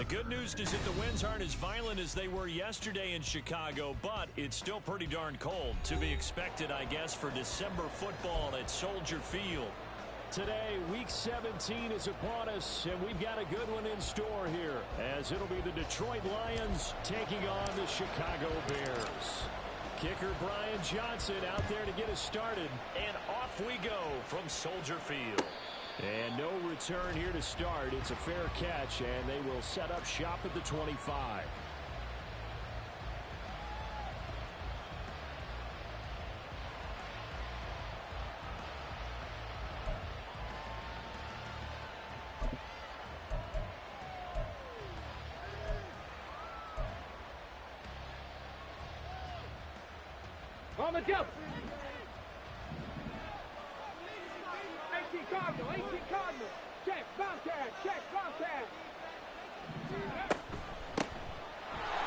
The good news is that the winds aren't as violent as they were yesterday in Chicago, but it's still pretty darn cold. To be expected, I guess, for December football at Soldier Field. Today, Week 17 is upon us, and we've got a good one in store here, as it'll be the Detroit Lions taking on the Chicago Bears. Kicker Brian Johnson out there to get us started. And off we go from Soldier Field. And no return here to start. It's a fair catch, and they will set up shop at the 25. On the jump. 18 Cardinal, 18 Cardinal. Check, bomb tag.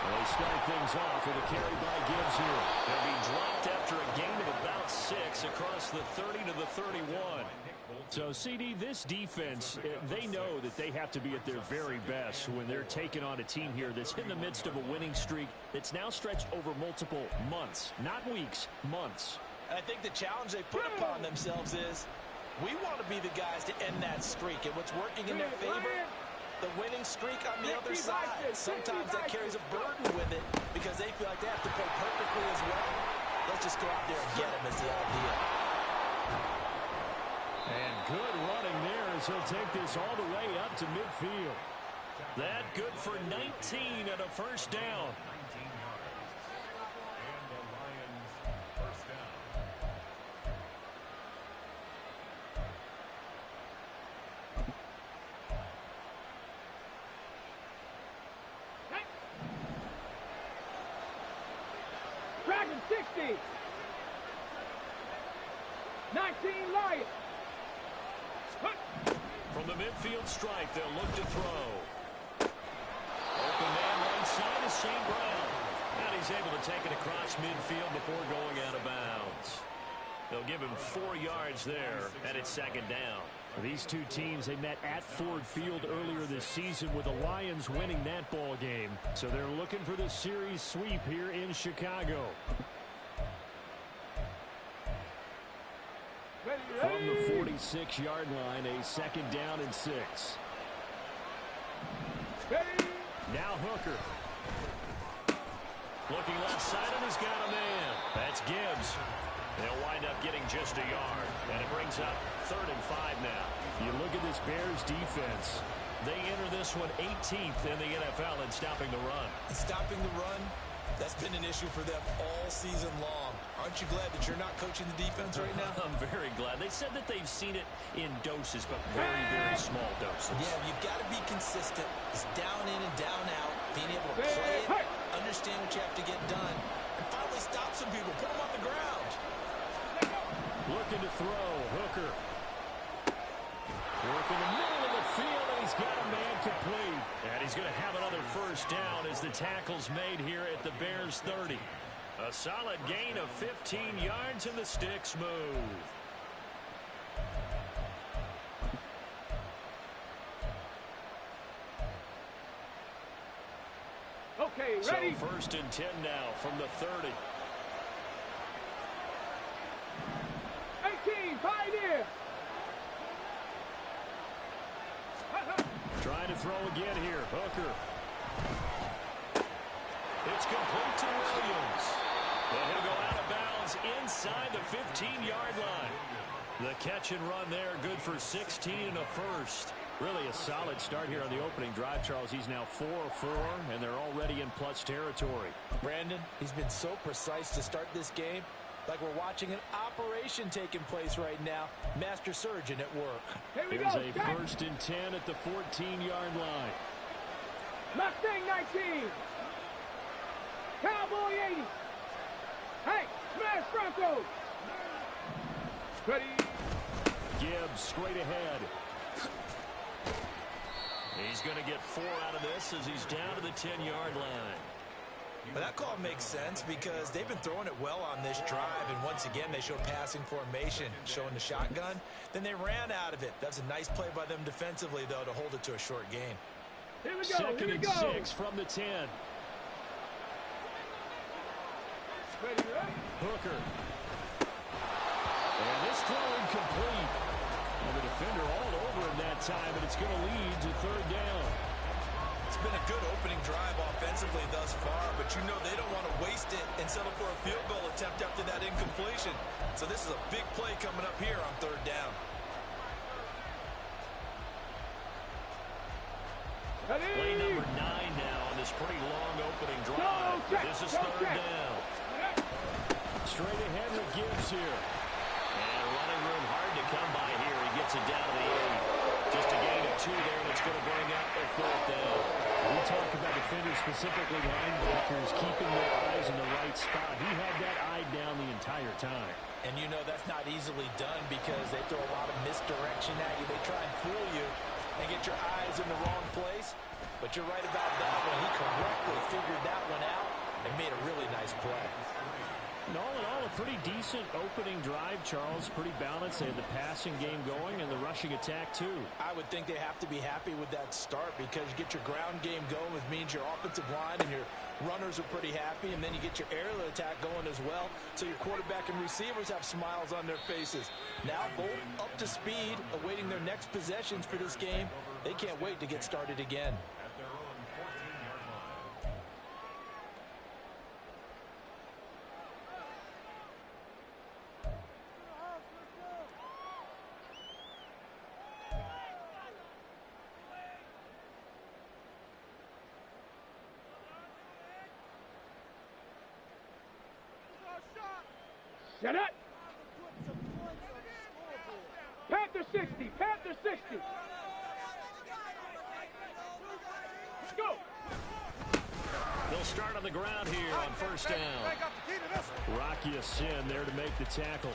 Well, they start things off with a carry by Gibbs here. They'll be dropped after a gain of about 6 across the 30 to the 31. So, CD, this defense, they know that they have to be at their very best when they're taking on a team here that's in the midst of a winning streak that's now stretched over multiple months, not weeks, months. I think the challenge they put upon themselves is we want to be the guys to end that streak. And what's working in their favor, the winning streak on the other side. Sometimes that carries a burden with it because they feel like they have to play perfectly as well. Let's just go out there and get them is the idea. And good running there as he'll take this all the way up to midfield. That good for 19 and a first down. Dragon 60. 19 Lions. From the midfield strike, they'll look to throw. Open man right side is St. Brown. And he's able to take it across midfield before going out of bounds. They'll give him 4 yards there, and it's second down. These two teams, they met at Ford Field earlier this season with the Lions winning that ball game. So they're looking for the series sweep here in Chicago. From the 46-yard line, a second down and 6. Now Hooker. Looking left side, and he's got a man. That's Gibbs. They'll wind up getting just a yard, and it brings up 3rd and 5 now. You look at this Bears defense. They enter this one 18th in the NFL in stopping the run. Stopping the run, that's been an issue for them all season long. Aren't you glad that you're not coaching the defense right now? I'm very glad. They said that they've seen it in doses, but very, very small doses. Yeah, you've got to be consistent. It's down in and down out. Being able to play it, understand what you have to get done, and finally stop some people, put them on the ground. Looking to throw, Hooker. Working the middle of the field, and he's got a man complete. And he's going to have another first down as the tackle's made here at the Bears 30. A solid gain of 15 yards, and the sticks move. Okay, ready? So 1st and 10 now from the 30. 18, Pioneer. Trying to throw again here, Hooker. It's complete to Williams. And he'll go out of bounds inside the 15-yard line. The catch and run there, good for 16 and a first. Really a solid start here on the opening drive, Charles. He's now 4 of 4, and they're already in plus territory. Brandon, he's been so precise to start this game, like we're watching an operation taking place right now. Master surgeon at work. Here we Here's go. a 1st and 10 at the 14-yard line. Mustang 19. Cowboy 80. Hey, smash Broncos. Ready? Gibbs straight ahead. He's going to get 4 out of this as he's down to the 10-yard line. But that call makes sense because they've been throwing it well on this drive, and once again they show passing formation, showing the shotgun. Then they ran out of it. That's a nice play by them defensively, though, to hold it to a short gain. Here we go. Second and 6 from the 10. Hooker. And this throw incomplete. And the defender all over him that time, and it's going to lead to third down. It's been a good opening drive offensively thus far, but you know they don't want to waste it and settle for a field goal attempt after that incompletion. So this is a big play coming up here on third down. Play number 9 now on this pretty long opening drive. This is third down. Straight ahead with Gibbs here. And running room hard to come by here. He gets it down to the 8. Just a gain of 2 there, and it's going to bring up a fourth down. We talk about defenders, specifically linebackers, keeping their eyes in the right spot. He had that eye down the entire time. And you know that's not easily done because they throw a lot of misdirection at you. They try and fool you and get your eyes in the wrong place. But you're right about that one. He correctly figured that one out and made a really nice play. And all in all, a pretty decent opening drive, Charles. Pretty balanced. They had the passing game going and the rushing attack, too. I would think they have to be happy with that start because you get your ground game going, which means your offensive line and your runners are pretty happy, and then you get your aerial attack going as well, so your quarterback and receivers have smiles on their faces. Now both up to speed, awaiting their next possessions for this game. They can't wait to get started again. Shut up! Panther 60! Panther 60! Go! They'll start on the ground here on first down. Rocky Sin there to make the tackle.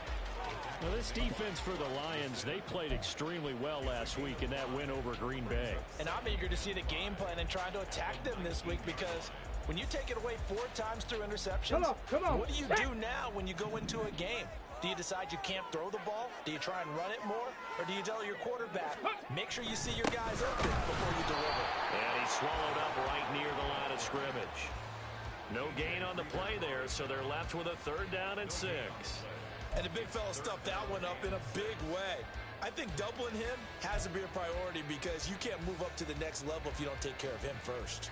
Now this defense for the Lions, they played extremely well last week in that win over Green Bay. And I'm eager to see the game plan and trying to attack them this week because when you take it away 4 times through interceptions, come on. What do you do now when you go into a game? Do you decide you can't throw the ball? Do you try and run it more? Or do you tell your quarterback, make sure you see your guys open before you deliver? And he's swallowed up right near the line of scrimmage. No gain on the play there, so they're left with a third down and 6. And the big fella stuffed that one up in a big way. I think doubling him has to be a priority because you can't move up to the next level if you don't take care of him first.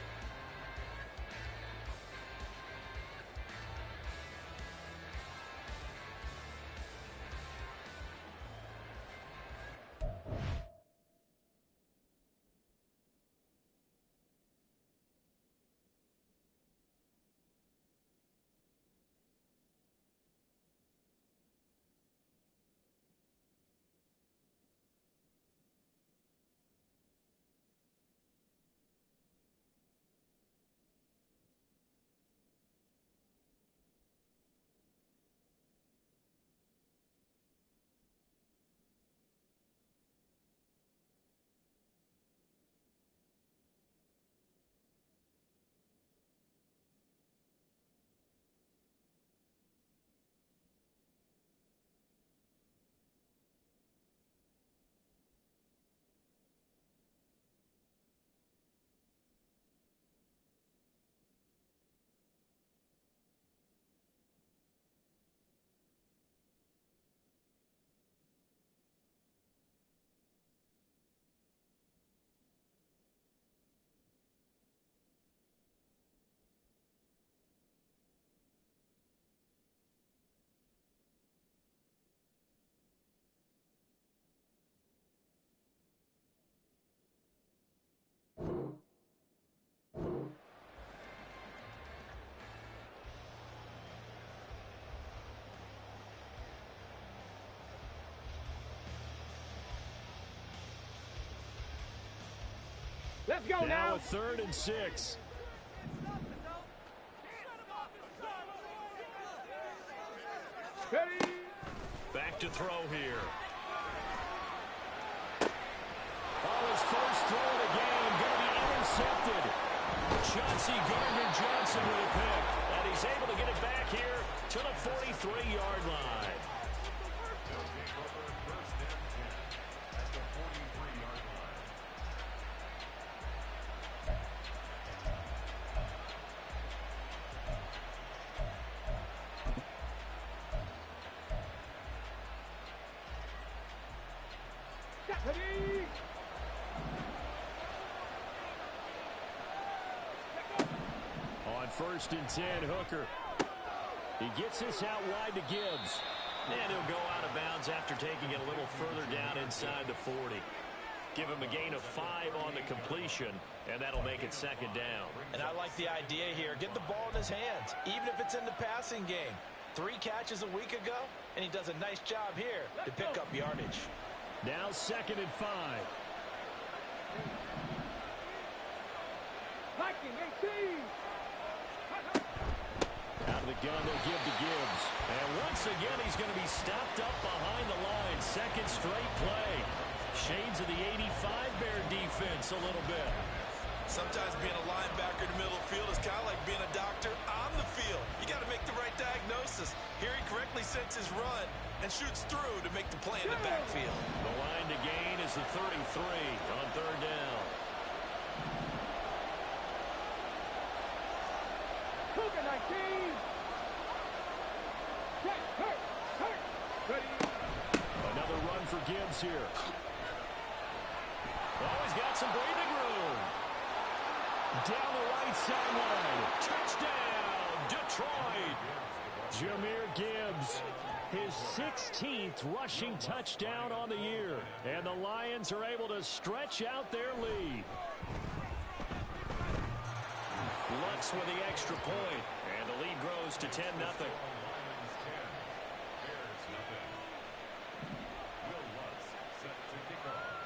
Let's go Now now. a third and 6. Ready? Back to throw here. Oh, his first throw of the game going to be intercepted. Chauncey Gardner-Johnson with a pick. And he's able to get it back here to the 43-yard line. Ready? On 1st and 10, Hooker. He gets this out wide to Gibbs. And he'll go out of bounds after taking it a little further down inside the 40. Give him a gain of 5 on the completion, and that'll make it 2nd down. And I like the idea here. Get the ball in his hands, even if it's in the passing game. 3 catches a week ago, and he does a nice job here to pick up yardage. Now 2nd and 5. Hacking, 18. Out of the gun, they'll give to Gibbs. And once again, he's going to be stopped up behind the line. 2nd straight play. Shades of the 85 Bear defense a little bit. Sometimes being a linebacker in the middle of the field is kind of like being a doctor on the field. You got to make the right diagnosis. Here he correctly sets his run and shoots through to make the play in the backfield. The line to gain is the 33 on 3rd down. Cougar 19. Check, hurt. Ready? Another run for Gibbs here. Oh, he's got some breathing room. Down the right sideline. Touchdown, Detroit. Jahmyr Gibbs, his 16th rushing touchdown on the year. And the Lions are able to stretch out their lead. Lutz with the extra point, and the lead grows to 10-0.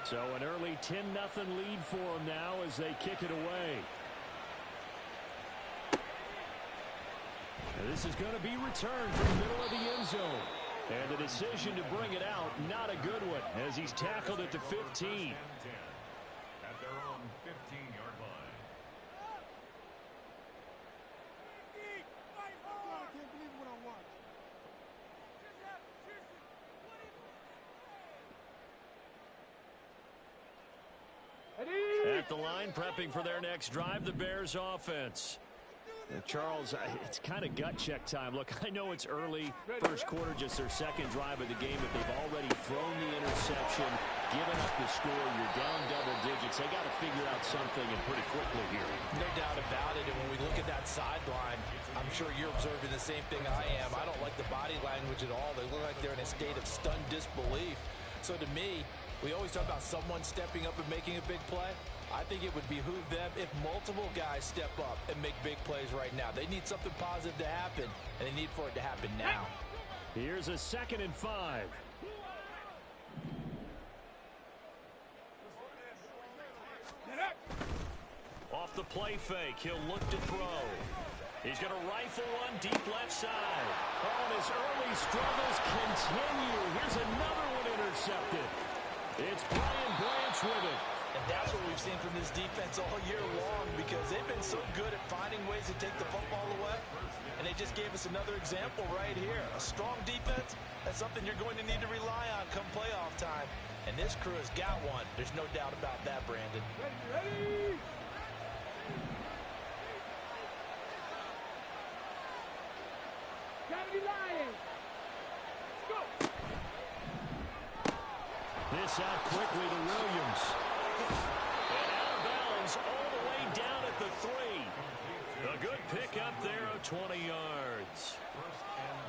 So an early 10-0 lead for them now as they kick it away. And this is going to be returned from the middle of the end zone. And the decision to bring it out, not a good one, as he's tackled at the 15. At their own 15-yard line. I can't believe what I watched. At the line, prepping for their next drive, the Bears offense. Charles, it's kind of gut check time. Look, I know it's early, first quarter, just their 2nd drive of the game, but they've already thrown the interception, given up the score. You're down double digits. They got to figure out something, and pretty quickly here. No doubt about it. And when we look at that sideline, I'm sure you're observing the same thing I am. I don't like the body language at all. They look like they're in a state of stunned disbelief. So to me, we always talk about someone stepping up and making a big play. I think it would behoove them if multiple guys step up and make big plays right now. They need something positive to happen, and they need for it to happen now. Here's a 2nd and 5. Off the play fake, he'll look to throw. He's going to rifle one deep left side. Oh, and his early struggles continue. Here's another one intercepted. It's Brian Branch with it. And that's what we've seen from this defense all year long, because they've been so good at finding ways to take the football away. And they just gave us another example right here. A strong defense, that's something you're going to need to rely on come playoff time. And this crew has got one. There's no doubt about that, Brandon. Ready? Cavity Lions. Go. This out quickly to Williams. And out of bounds all the way down at the 3. A good pickup there of 20 yards.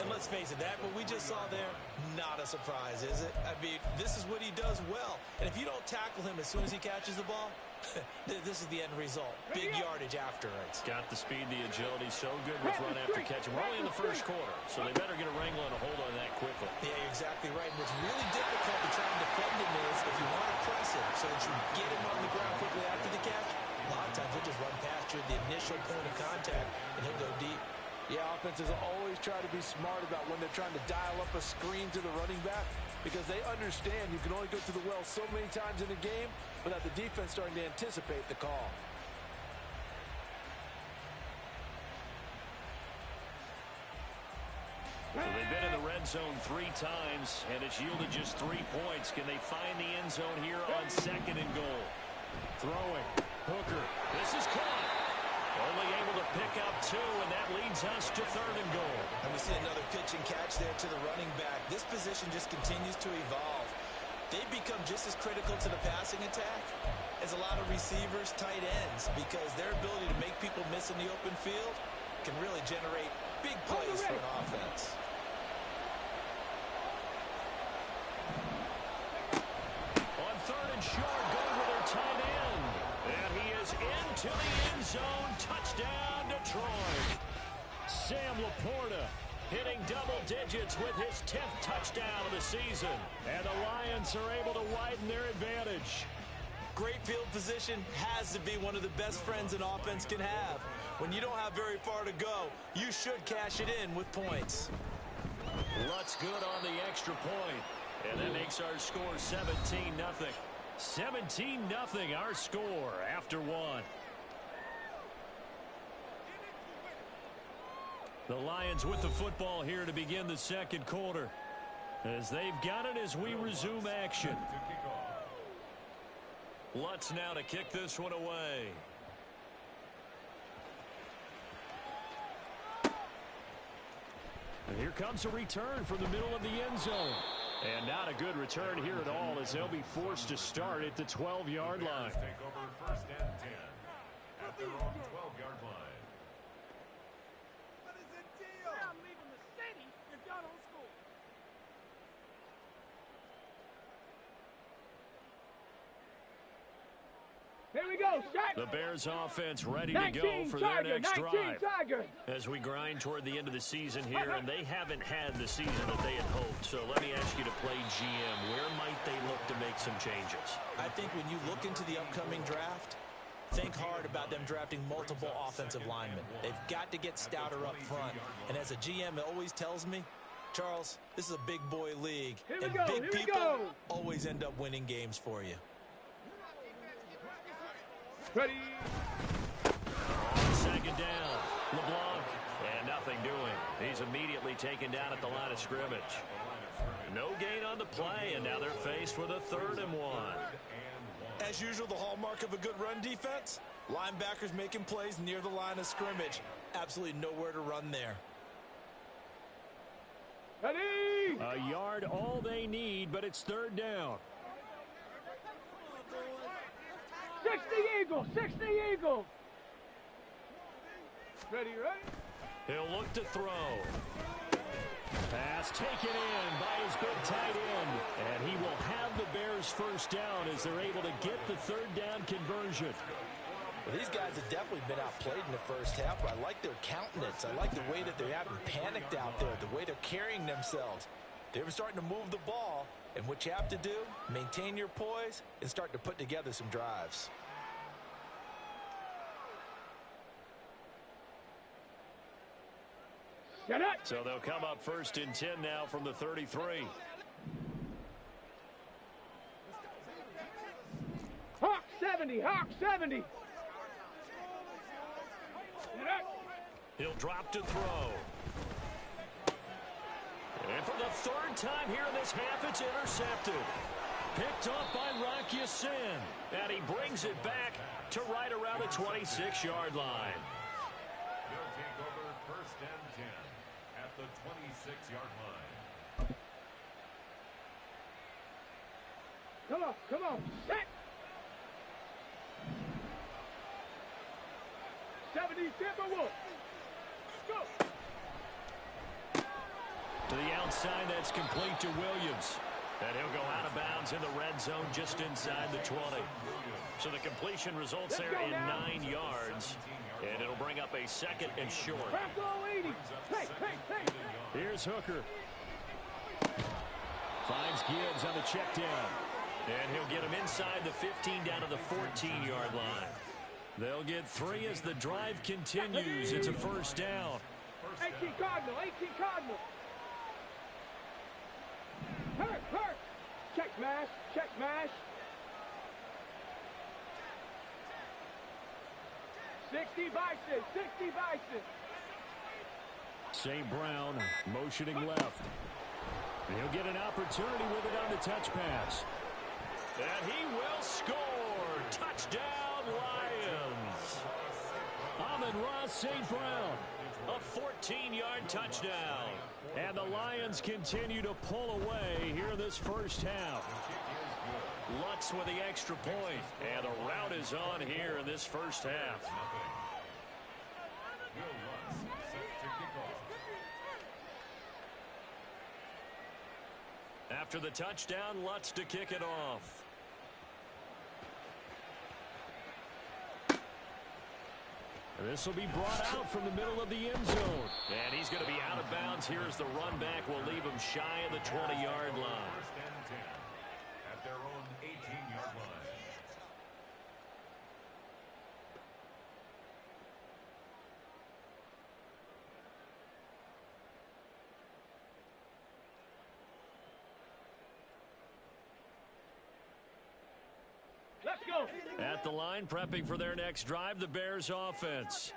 And let's face it, that what we just saw there, not a surprise, is it? I mean, this is what he does well. And if you don't tackle him as soon as he catches the ball, this is the end result. Big yardage afterwards. Got the speed, the agility, so good with run after catch. We're only in the first quarter, so they better get a wrangle and a hold on that quickly. Yeah, you're exactly right. And what's really difficult to try and defend him is if you want to press him so that you get him on the ground quickly after the catch, a lot of times he'll just run past you at the initial point of contact, and he'll go deep. Yeah, offenses always try to be smart about when they're trying to dial up a screen to the running back, because they understand you can only go to the well so many times in a game without the defense starting to anticipate the call. Well, they've been in the red zone 3 times, and it's yielded just 3 points. Can they find the end zone here on 2nd and goal? Throwing. Hooker. This is caught. Only able to pick up 2, and that leads us to 3rd and goal. And we see another pitch and catch there to the running back. This position just continues to evolve. they become just as critical to the passing attack as a lot of receivers, tight ends, because their ability to make people miss in the open field can really generate big plays for an offense. On 3rd and short, going with their tight end. And he is into the end zone. Touchdown, Detroit. Sam Laporta hitting double digits with his 10th touchdown of the season. And the Lions are able to widen their advantage. Great field position has to be one of the best friends an offense can have. When you don't have very far to go, you should cash it in with points. Lutt's good on the extra point. And that makes our score 17-0. 17-0 our score after one. The Lions with the football here to begin the second quarter. As they've got it as we resume action. Lutz now to kick this one away. And here comes a return from the middle of the end zone. And not a good return here at all, as they'll be forced to start at the 12-yard line. Take over 1st and 10 at their own 12-yard line. What is the deal? I'm leaving the city if y'all don't score. Here we go, set. The Bears offense ready to go for their next drive. Tiger. As we grind toward the end of the season here, and they haven't had the season that they had hoped. So let me ask you to play GM. Where might they look to make some changes? I think when you look into the upcoming draft, think hard about them drafting multiple offensive linemen. They've got to get stouter up front. And as a GM, it always tells me, Charles, this is a big boy league. And big people always end up winning games for you. Ready. On 2nd down, LeBlanc, and nothing doing. He's immediately taken down at the line of scrimmage. No gain on the play, and now they're faced with a 3rd and 1. As usual, the hallmark of a good run defense, linebackers making plays near the line of scrimmage. Absolutely nowhere to run there. Ready. A yard all they need, but it's 3rd down. 60 Eagles, 60 Eagles. Ready. He'll look to throw. Pass taken in by his big tight end. And he will have the Bears 1st down as they're able to get the 3rd down conversion. Well, these guys have definitely been outplayed in the first half, but I like their countenance. I like the way that they haven't panicked out there, the way they're carrying themselves. They're starting to move the ball, and what you have to do, maintain your poise and start to put together some drives. So they'll come up 1st and 10 now from the 33. Hawk 70, Hawk 70. He'll drop to throw. And for the 3rd time here in this half, it's intercepted. Picked off by Rock Ya-Sin. And he brings it back to right around the 26-yard line. They'll take over 1st and 10 at the 26-yard line. Come on, set. 70 Timberwolves. Go. To the outside, that's complete to Williams. And he'll go out of bounds in the red zone just inside the 20. So the completion results there in 9 yards. And it'll bring up a 2nd and short. Hey. Here's Hooker. Finds Gibbs on the check down. And he'll get him inside the 15 down to the 14-yard line. They'll get 3 as the drive continues. It's a 1st down. 18 Cardinal. Hurt. Check smash. 60 Bison. St. Brown motioning left. And he'll get an opportunity with it on the touch pass. And he will score. Touchdown, Lions. Amon-Ra St. Brown. A 14-yard touchdown. And the Lions continue to pull away here in this 1st half. Lutz with the extra point. And the rout is on here in this first half. Will Lutz set to kick off. After the touchdown, Lutz to kick it off. This will be brought out from the middle of the end zone. And he's going to be out of bounds. Here's the run back. Will leave him shy of the 20-yard line. First and 10 at their own 18-yard line. Let's go. At the line, prepping for their next drive, the Bears offense.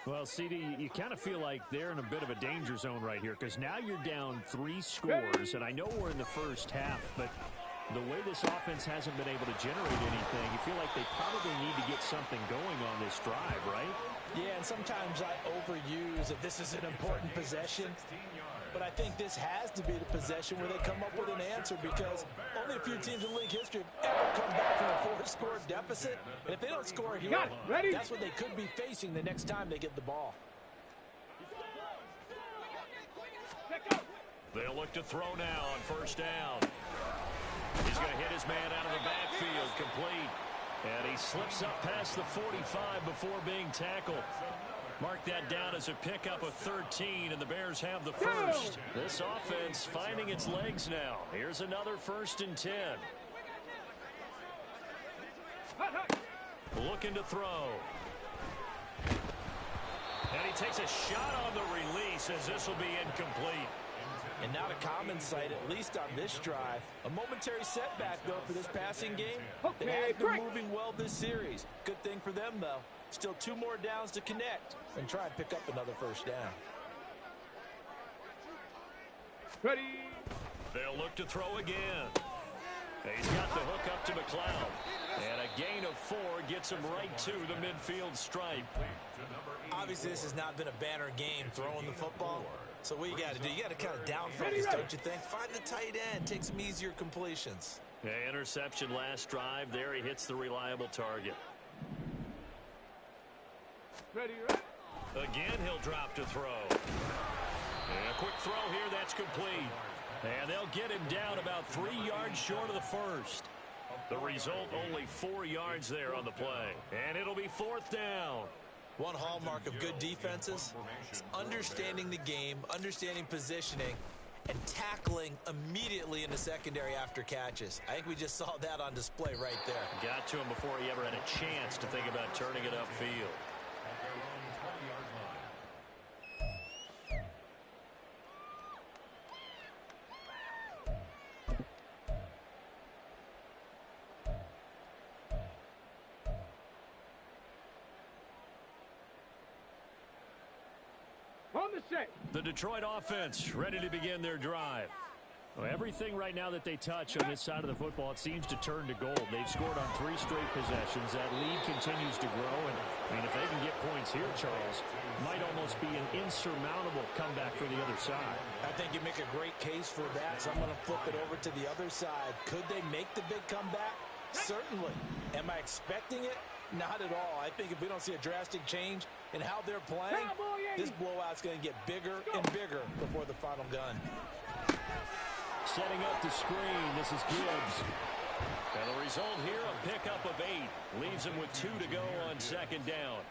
Well, CD, you kind of feel like they're in a bit of a danger zone right here because now you're down 3 scores, and I know we're in the first half, but the way this offense hasn't been able to generate anything, you feel like they probably need to get something going on this drive, right? Yeah, and sometimes I overuse that this is an important possession. But I think this has to be the possession where they come up with an answer because only a few teams in league history have ever come back from a 4-score deficit. And if they don't score here, that's what they could be facing the next time they get the ball. They'll look to throw now on first down. He's going to hit his man out of the backfield, complete. And he slips up past the 45 before being tackled. Mark that down as a pickup of 13, and the Bears have the first. This offense finding its legs now. Here's another 1st and 10. Looking to throw. And he takes a shot on the release as this will be incomplete. And not a common sight, at least on this drive. A momentary setback, though, for this passing game. It has been moving well this series. Good thing for them, though. Still 2 more downs to connect and try and pick up another first down. Ready. They'll look to throw again. He's got the hook up to McLeod. And a gain of 4 gets him right to the midfield stripe. Obviously, this has not been a banner game throwing the football. So what you got to do, you got to kind of down focus, don't you think? Find the tight end, take some easier completions. Yeah, interception last drive. There he hits the reliable target. Ready. Again, he'll drop to throw. And a quick throw here, that's complete. And they'll get him down about 3 yards short of the first. The result, only 4 yards there on the play. And it'll be 4th down. One hallmark of good defenses is understanding the game, understanding positioning, and tackling immediately in the secondary after catches. I think we just saw that on display right there. Got to him before he ever had a chance to think about turning it upfield. The Detroit offense ready to begin their drive. Well, everything right now that they touch on this side of the football, it seems to turn to gold. They've scored on 3 straight possessions. That lead continues to grow. And, I mean, if they can get points here, Charles, might almost be an insurmountable comeback for the other side. I think you make a great case for that, so I'm going to flip it over to the other side. Could they make the big comeback? Certainly. Am I expecting it? Not at all. I think if we don't see a drastic change in how they're playing, this blowout's going to get bigger and bigger before the final gun. Setting up the screen, this is Gibbs. And the result here, a pickup of 8. Leaves him with 2 to go on 2nd down.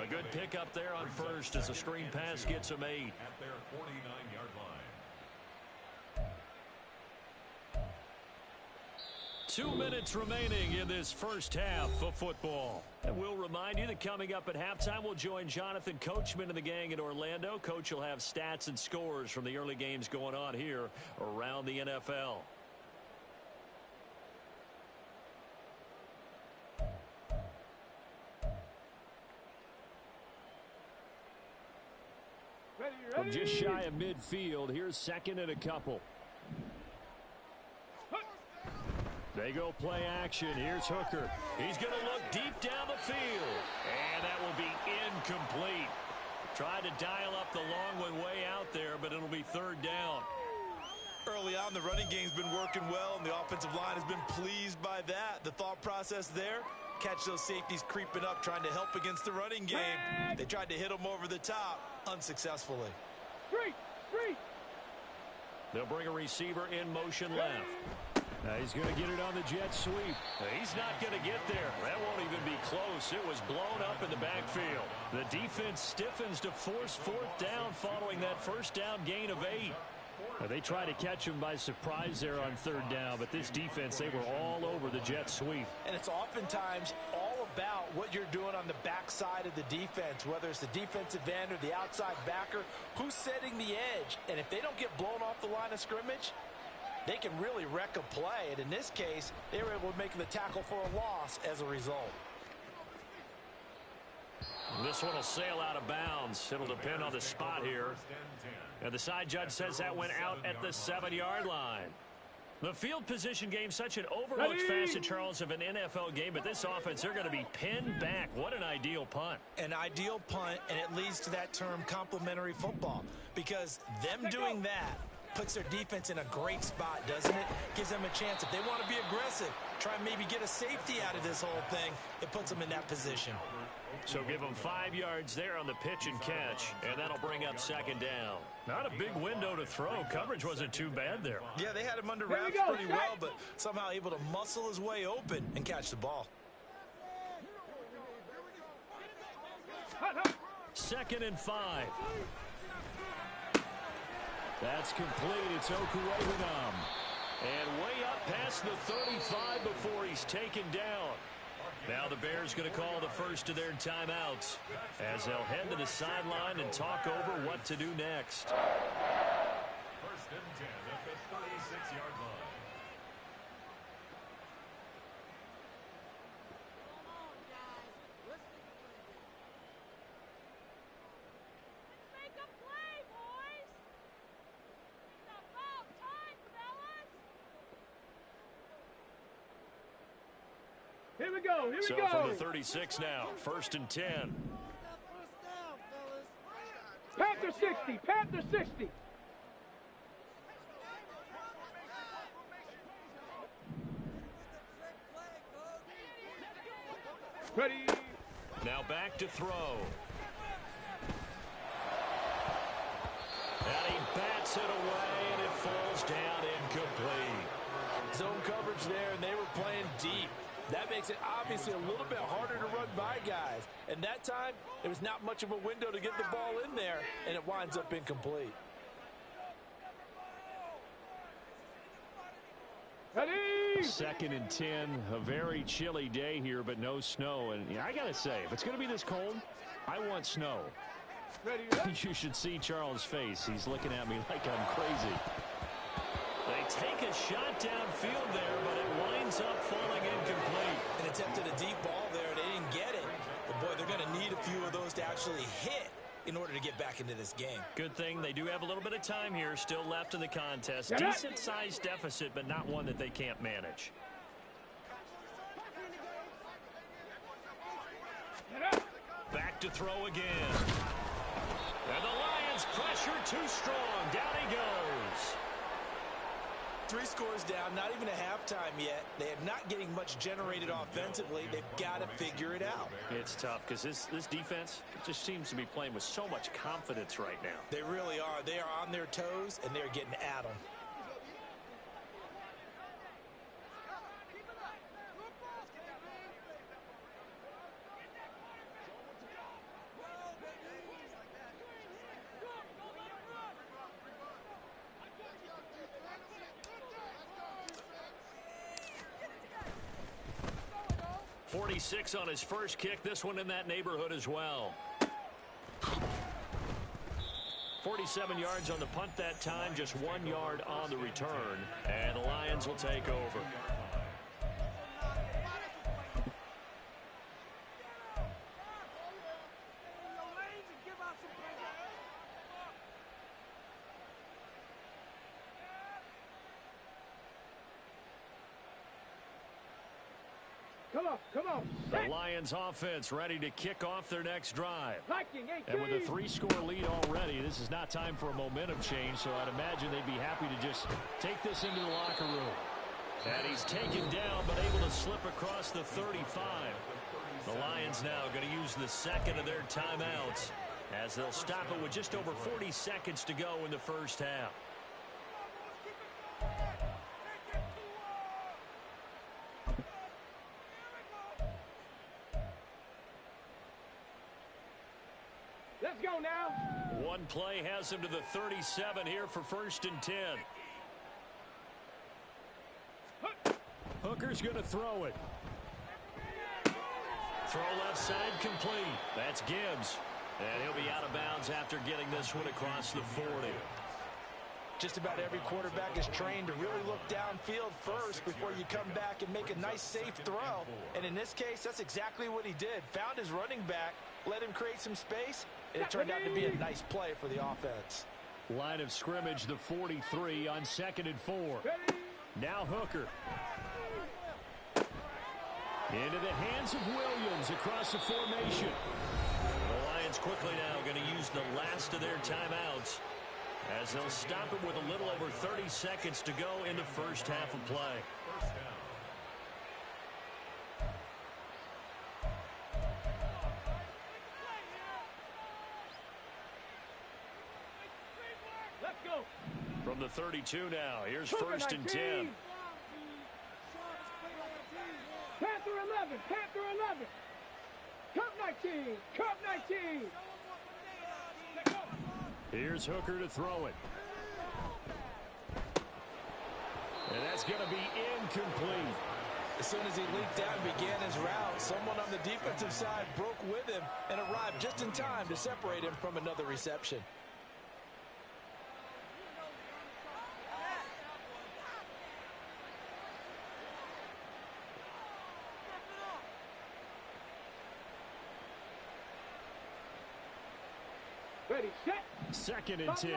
A good pickup there on 1st as the screen pass gets him 8. At their 49-yard line. 2 minutes remaining in this first half of football. And we'll remind you that coming up at halftime, we'll join Jonathan Coachman and the gang in Orlando. Coach will have stats and scores from the early games going on here around the NFL. From just shy of midfield, here's 2nd and a couple. They go play action. Here's Hooker. He's going to look deep down the field. And that will be incomplete. Tried to dial up the long one way out there, but it'll be 3rd down. Early on, the running game's been working well, and the offensive line has been pleased by that. The thought process there, catch those safeties creeping up, trying to help against the running game. They tried to hit them over the top, unsuccessfully. They'll bring a receiver in motion left. He's going to get it on the jet sweep. He's not going to get there. That won't even be close. It was blown up in the backfield. The defense stiffens to force fourth down following that first down gain of 8. They tried to catch him by surprise there on third down, but this defense, they were all over the jet sweep. And it's oftentimes all about what you're doing on the backside of the defense, whether it's the defensive end or the outside backer, who's setting the edge. And if they don't get blown off the line of scrimmage, they can really wreck a play. And in this case, they were able to make the tackle for a loss as a result. This one will sail out of bounds. It'll depend on the spot here. And the side judge says that went out at the 7-yard line. The field position game, such an overlooked facet, Charles, of an NFL game, but this offense, they're going to be pinned back. What an ideal punt. An ideal punt, and it leads to that term complementary football, because them doing that puts their defense in a great spot, doesn't it? Gives them a chance. If they want to be aggressive, try and maybe get a safety out of this whole thing, it puts them in that position. So give them 5 yards there on the pitch and catch, and that'll bring up second down. Not a big window to throw. Coverage wasn't too bad there. Yeah, they had him under wraps pretty well, but somehow able to muscle his way open and catch the ball. 2nd and 5. That's complete. It's Okuwehenam. And way up past the 35 before he's taken down. Now the Bears going to call the first of their timeouts as they'll head to the sideline and talk over what to do next. 1st and 10 at the 36-yard line. Here we go. So from the 36 now, 1st and 10. Panther 60. Panther 60. Ready. Now back to throw. And he bats it away, and it falls down incomplete. Zone coverage there, and they were playing deep. That makes it obviously a little bit harder to run by guys. And that time, there was not much of a window to get the ball in there, and it winds up incomplete. Ready. 2nd and 10, a very chilly day here, but no snow. And I got to say, if it's going to be this cold, I want snow. Ready. You should see Charles' face. He's looking at me like I'm crazy. They take a shot downfield there, but it winds up falling incomplete. And attempted a deep ball there, and they didn't get it. But, boy, they're going to need a few of those to actually hit in order to get back into this game. Good thing they do have a little bit of time here still left in the contest. Decent-sized deficit, but not one that they can't manage. Back to throw again. And the Lions pressure too strong. Down he goes. 3 scores down, not even a halftime yet. They are not getting much generated offensively. They've got to figure it out. It's tough because this defense just seems to be playing with so much confidence right now. They really are. They are on their toes, and they're getting at them. .46 on his first kick. This one in that neighborhood as well. 47 yards on the punt that time, just 1 yard on the return. And the Lions will take over. Come on. The Lions offense ready to kick off their next drive. Viking 18. And with a 3-score lead already, this is not time for a momentum change, so I'd imagine they'd be happy to just take this into the locker room. And he's taken down, but able to slip across the 35. The Lions now going to use the second of their timeouts as they'll stop it with just over 40 seconds to go in the first half. Let's go now. One play has him to the 37 here for 1st and 10. Hooker's going to throw it. Throw left side complete. That's Gibbs. And he'll be out of bounds after getting this one across the 40. Just about every quarterback is trained to really look downfield first before you come back and make a nice, safe throw. And in this case, that's exactly what he did. Found his running back, let him create some space, and it turned out to be a nice play for the offense. Line of scrimmage, the 43 on 2nd and 4. Now Hooker. Into the hands of Williams across the formation. The Lions quickly now going to use the last of their timeouts as they'll stop it with a little over 30 seconds to go in the first half of play. Let's go. From the 32 now, here's 1st and 10. Panther 11. Panther 11. Cup 19. Cup 19. Here's Hooker to throw it. And that's going to be incomplete. As soon as he leaped out and began his route, someone on the defensive side broke with him and arrived just in time to separate him from another reception. Ready, set. 2nd and 10. 70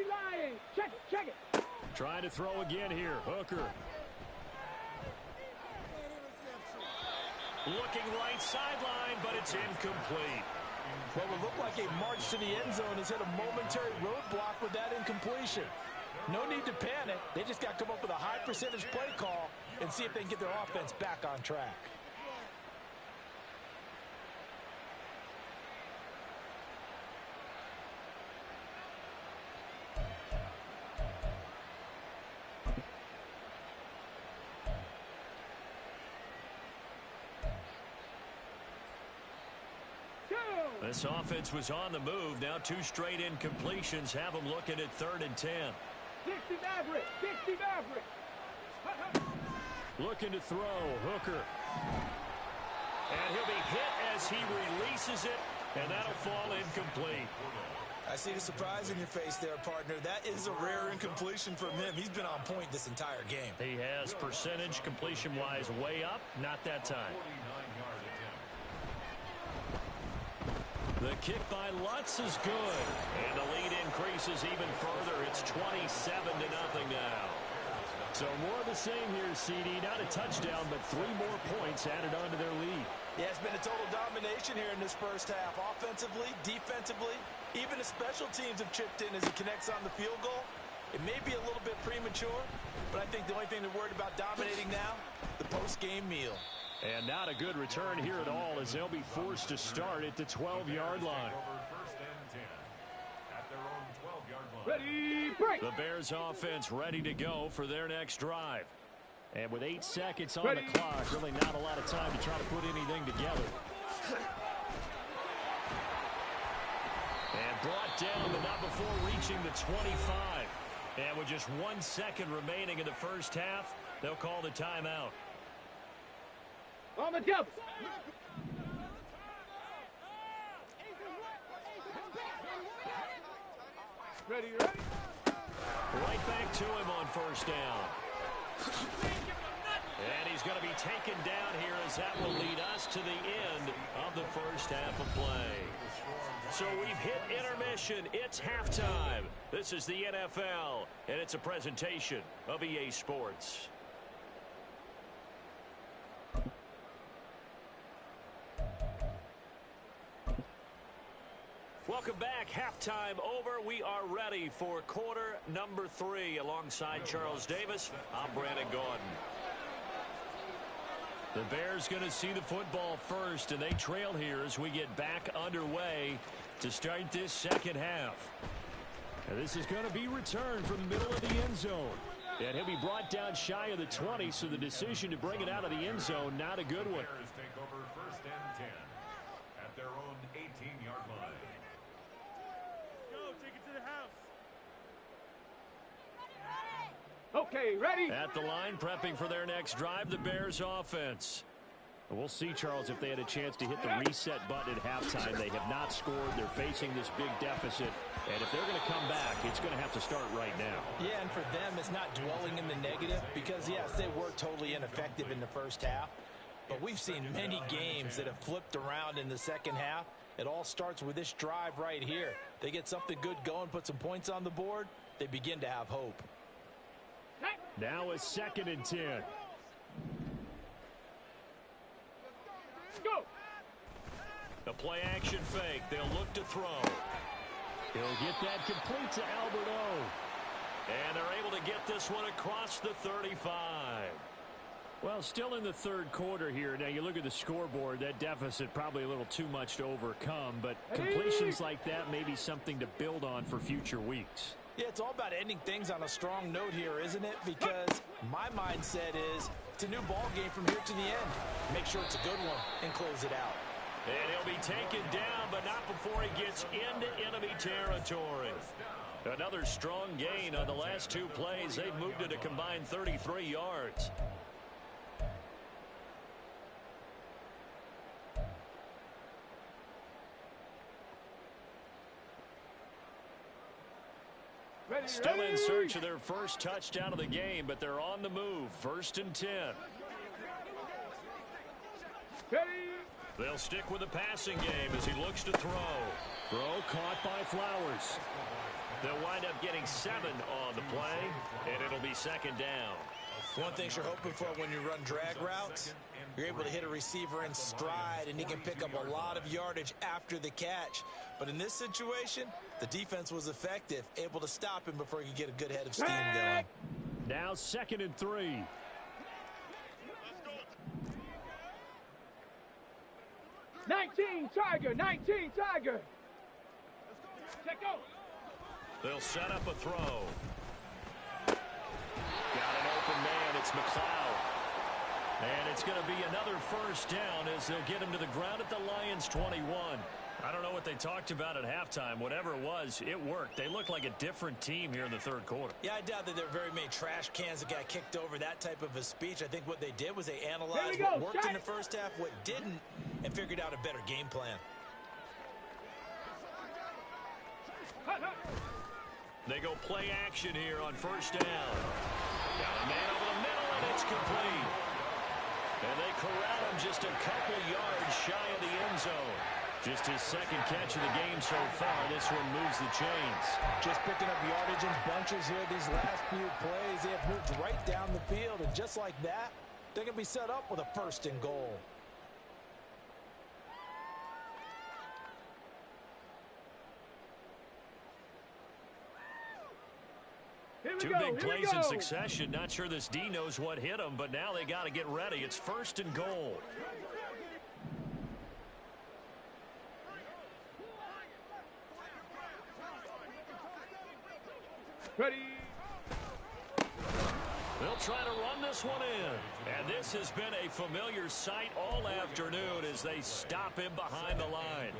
Lions. Check it. Trying to throw again here. Hooker. Looking right sideline, but it's incomplete. What would look like a march to the end zone has hit a momentary roadblock with that incompletion. No need to panic. They just got to come up with a high percentage play call and see if they can get their offense back on track. This offense was on the move. Now 2 straight incompletions have them looking at 3rd and 10. 60 Maverick. 60 Maverick. Looking to throw. Hooker. And he'll be hit as he releases it, and that'll fall incomplete. I see the surprise in your face there, partner. That is a rare incompletion from him. He's been on point this entire game. He has percentage completion-wise way up. Not that time. The kick by Lutz is good. And the lead increases even further. It's 27-0 now. So more of the same here, CD. Not a touchdown, but 3 more points added on to their lead. Yeah, it's been a total domination here in this first half. Offensively, defensively, even the special teams have chipped in as he connects on the field goal. It may be a little bit premature, but I think the only thing they're worried about dominating now, the post-game meal. And not a good return here at all as they'll be forced to start at the 12-yard line. Ready, break. The Bears offense ready to go for their next drive. And with 8 seconds on the clock, really not a lot of time to try to put anything together. And brought down, but not before reaching the 25. And with just 1 second remaining in the first half, they'll call the timeout. On the double. Ready. Right back to him on 1st down. And he's going to be taken down here as that will lead us to the end of the first half of play. So we've hit intermission. It's halftime. This is the NFL, and it's a presentation of EA Sports. Welcome back. Halftime over. We are ready for quarter number 3. Alongside Charles Davis, I'm Brandon Gordon. The Bears going to see the football first, and they trail here as we get back underway to start this second half. And this is going to be returned from the middle of the end zone. And he'll be brought down shy of the 20, so the decision to bring it out of the end zone, not a good one. Bears take over first and 10 at their own 18-yard line. Go, take it to the house. Okay, ready? At the line, prepping for their next drive, the Bears offense. We'll see, Charles, if they had a chance to hit the reset button at halftime. They have not scored. They're facing this big deficit. And if they're going to come back, it's going to have to start right now. Yeah, and for them, it's not dwelling in the negative because, yes, they were totally ineffective in the first half. But we've seen many games that have flipped around in the second half. It all starts with this drive right here. They get something good going, put some points on the board, they begin to have hope. Now a 2nd and 10. Go! The play action fake. They'll look to throw. He'll get that complete to Albert O. And they're able to get this one across the 35. Well, still in the third quarter here. Now, you look at the scoreboard, that deficit probably a little too much to overcome, but completions like that may be something to build on for future weeks. Yeah, it's all about ending things on a strong note here, isn't it? Because my mindset is it's a new ball game from here to the end. Make sure it's a good one and close it out. And he'll be taken down, but not before he gets into enemy territory. Another strong gain on the last 2 plays. They've moved it a combined 33 yards. Still in search of their first touchdown of the game, but they're on the move. 1st and 10. They'll stick with the passing game as he looks to throw. Throw caught by Flowers. They'll wind up getting 7 on the play, and it'll be 2nd down. One thing you're hoping for when you run drag routes, you're able to hit a receiver in stride, and he can pick up a lot of yardage after the catch. But in this situation, the defense was effective, able to stop him before he could get a good head of steam going. Now 2nd and 3. Tiger, 19 Tiger. Check out. They'll set up a throw. Got an open man. It's McLeod. And it's going to be another 1st down as they'll get him to the ground at the Lions' 21. I don't know what they talked about at halftime. Whatever it was, it worked. They look like a different team here in the third quarter. Yeah, I doubt that there were very many trash cans that got kicked over, that type of a speech. I think what they did was they analyzed what worked in the first half, what didn't, and figured out a better game plan. They go play action here on 1st down. Got a man over the middle, and it's complete. And they corral him just a couple yards shy of the end zone. Just his 2nd catch of the game so far. This one moves the chains. Just picking up yardage in bunches here these last few plays. They have moved right down the field, and just like that, they're going to be set up with a 1st and goal. Two big plays in succession. Not sure this D knows what hit him, but now they got to get ready. It's 1st and goal. Ready. They'll try to run this one in. And this has been a familiar sight all afternoon as they stop him behind the line.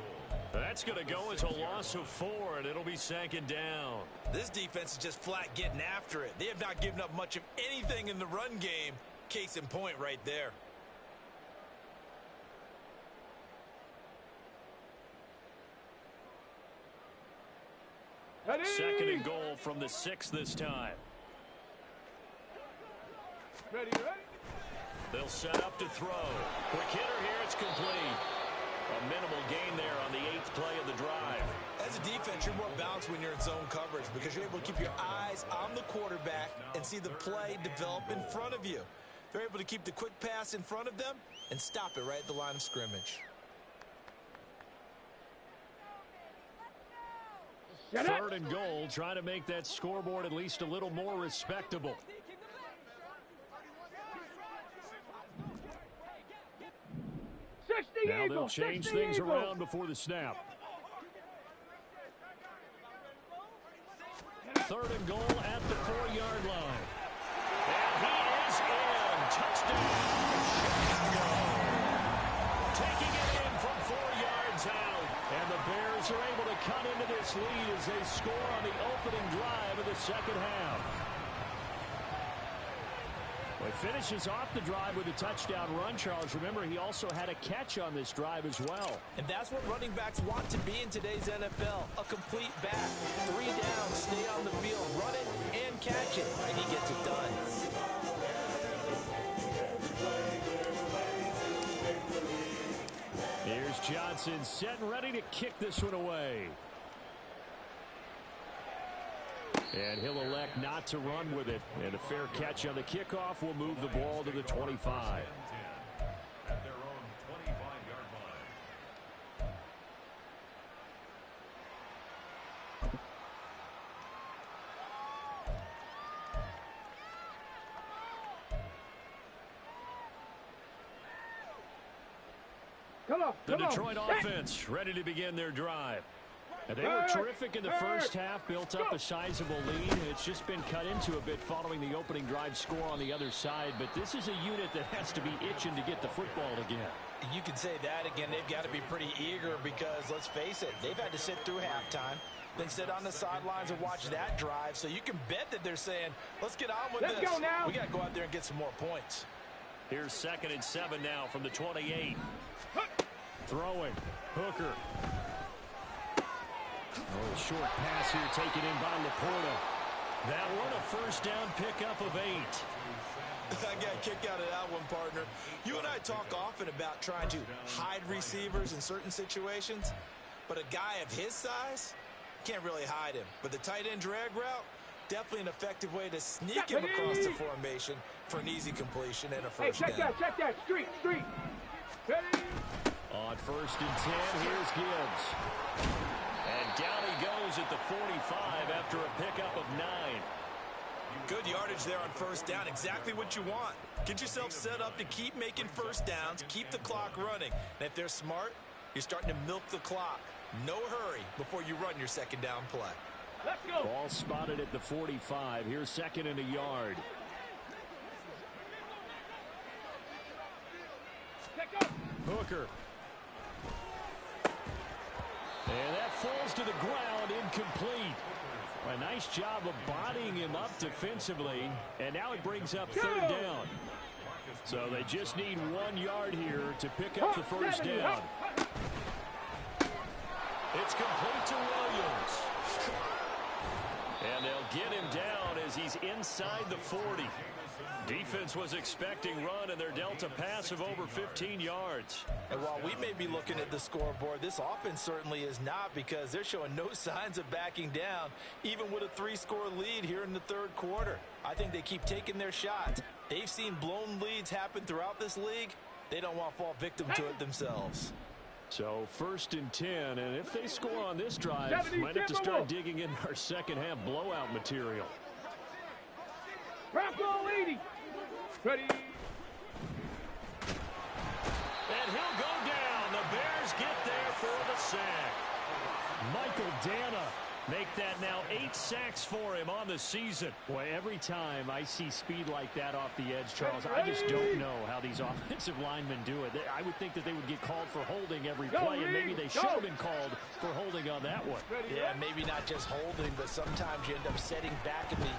That's going to go as a loss of 4, and it'll be 2nd down. This defense is just flat getting after it. They have not given up much of anything in the run game. Case in point right there. Ready. 2nd and goal from the 6 this time. Ready. They'll set up to throw. Quick hitter here. It's complete. A minimal gain there on the 8th play of the drive. As a defense, you're more balanced when you're in zone coverage because you're able to keep your eyes on the quarterback and see the play develop in front of you. They're able to keep the quick pass in front of them and stop it right at the line of scrimmage. Third and goal, trying to make that scoreboard at least a little more respectable. Now they'll change things around before the snap. Third and goal at the 4-yard line. And he is in. Touchdown, Chicago. Taking it in from 4 yards out. And the Bears are able to cut into this lead as they score on the opening drive of the second half. Well, he finishes off the drive with a touchdown run, Charles. Remember, he also had a catch on this drive as well. And that's what running backs want to be in today's NFL. A complete back. 3 down, stay on the field, run it, and catch it. And he gets it done. Here's Johnson set and ready to kick this one away. And he'll elect not to run with it. And a fair catch on the kickoff will move the ball to the 25. At their own 25-yard line. The Detroit offense ready to begin their drive. And they were terrific in the first half, built up a sizable lead. It's just been cut into a bit following the opening drive score on the other side. But this is a unit that has to be itching to get the football again. You can say that again. They've got to be pretty eager because, let's face it, they've had to sit through halftime, then sit on the sidelines and watch that drive. So you can bet that they're saying, let's get on with this. Let's go now. We got to go out there and get some more points. Here's 2nd and 7 now from the 28. Throwing. Hooker. Oh, short pass here taken in by Laporta. That one a first down pickup of 8. I got a kick out of that one, partner. You and I talk often about trying to hide receivers in certain situations, but a guy of his size can't really hide him. But the tight end drag route, definitely an effective way to sneak him across the formation for an easy completion and a first down. Check that, street. Ready? On 1st and 10, here's Gibbs. And down he goes at the 45 after a pickup of 9. Good yardage there on first down. Exactly what you want. Get yourself set up to keep making first downs, keep the clock running. And if they're smart, you're starting to milk the clock. No hurry before you run your second down play. Let's go. Ball spotted at the 45. Here's 2nd and a yard. Check up. Hooker. And that falls to the ground, incomplete. A nice job of bodying him up defensively. And now it brings up 3rd down. So they just need 1 yard here to pick up the first down. It's complete to Williams. And they'll get him down as he's inside the 40. Defense was expecting run, and they're dealt a pass of over 15 yards. And while we may be looking at the scoreboard, this offense certainly is not, because they're showing no signs of backing down, even with a 3-score lead here in the 3rd quarter. I think they keep taking their shots. They've seen blown leads happen throughout this league. They don't want to fall victim to it themselves. So 1st and 10, and if they score on this drive, might have to start digging in our second half blowout material. Bronco 80. Ready. And he'll go down. The Bears get there for the sack. Michael Dana make that now 8 sacks for him on the season. Boy, every time I see speed like that off the edge, Charles, I just don't know how these offensive linemen do it. I would think that they would get called for holding every play, and maybe they should have been called for holding on that one. Yeah, maybe not just holding, but sometimes you end up setting back in the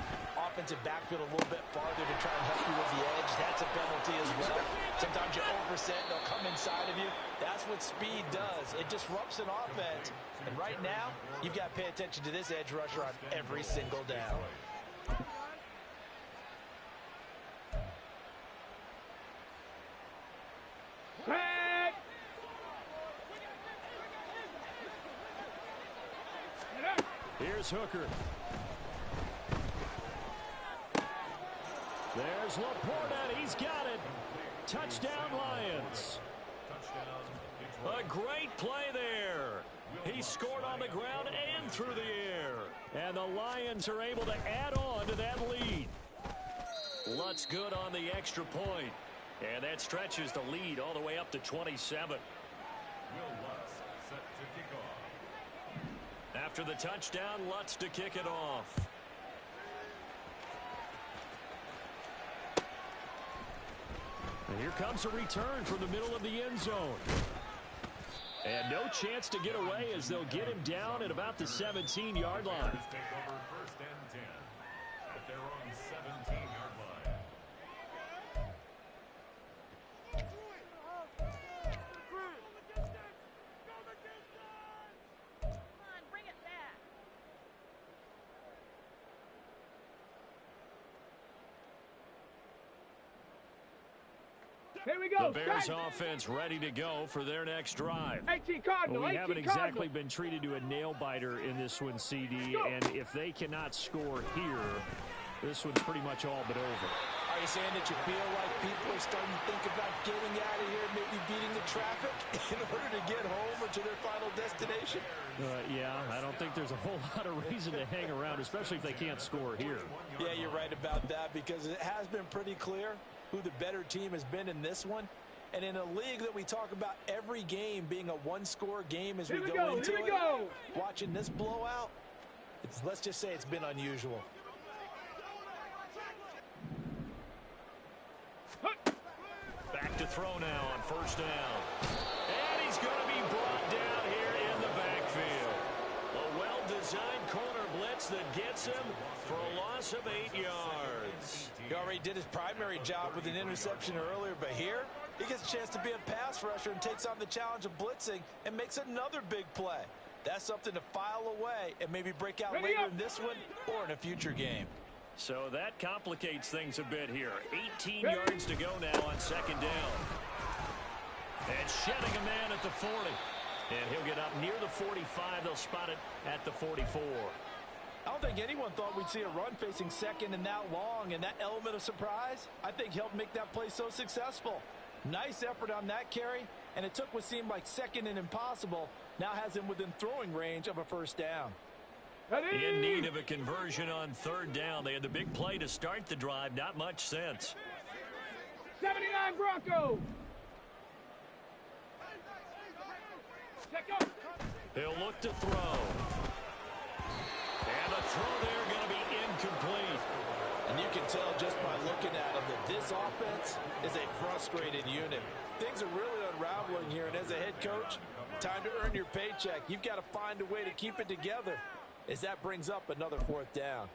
offensive backfield a little bit farther to try and help you with the edge. That's a penalty as well. Sometimes you overset, they'll come inside of you. That's what speed does. It disrupts an offense. And right now, you've got to pay attention to this edge rusher on every single down. Here's Hooker. There's Laporta. He's got it. Touchdown, Lions. A great play there. He He scored on the ground and through the air. And the Lions are able to add on to that lead. Lutz good on the extra point. And that stretches the lead all the way up to 27. Will Lutz set to kick off. After the touchdown, Lutz to kick it off. And here comes a return from the middle of the end zone. And no chance to get away as they'll get him down at about the 17-yard line. Bears take over first and 10 at their own 17-yard line. Come on, bring it back. Here we go. The Bears offense ready to go for their next drive. 18 Cardinal. We 18 haven't Cardinal. exactly been treated to a nail-biter in this one, CD, and if they cannot score here, this one's pretty much all but over. Are you saying that you feel like people are starting to think about getting out of here, maybe beating the traffic in order to get home or to their final destination? Yeah, I don't think there's a whole lot of reason to hang around, especially if they can't score here. Yeah, you're right about that because it has been pretty clear who the better team has been in this one. And in a league that we talk about every game being a one-score game as we go into it, watching this blowout, let's just say it's been unusual. Back to throw now on first down. And he's going to be brought down here in the backfield. A well-designed corner blitz that gets him for a loss of 8 yards. He already did his primary job with an interception earlier, but here he gets a chance to be a pass rusher and takes on the challenge of blitzing and makes another big play. That's something to file away and maybe break out later in this one or in a future game. So that complicates things a bit here. 18 yards to go now on second down. And shedding a man at the 40. And he'll get up near the 45. They'll spot it at the 44. I don't think anyone thought we'd see a run facing second and that long, and that element of surprise, I think, helped make that play so successful. Nice effort on that carry, and it took what seemed like second and impossible, now has him within throwing range of a first down. In need of a conversion on third down. They had the big play to start the drive, not much sense. 79 Broncos. He'll look to throw. And the throw there going to be incomplete. And you can tell just by looking at him that this offense is a frustrated unit. Things are really unraveling here, and as a head coach, time to earn your paycheck. You've got to find a way to keep it together as that brings up another fourth down.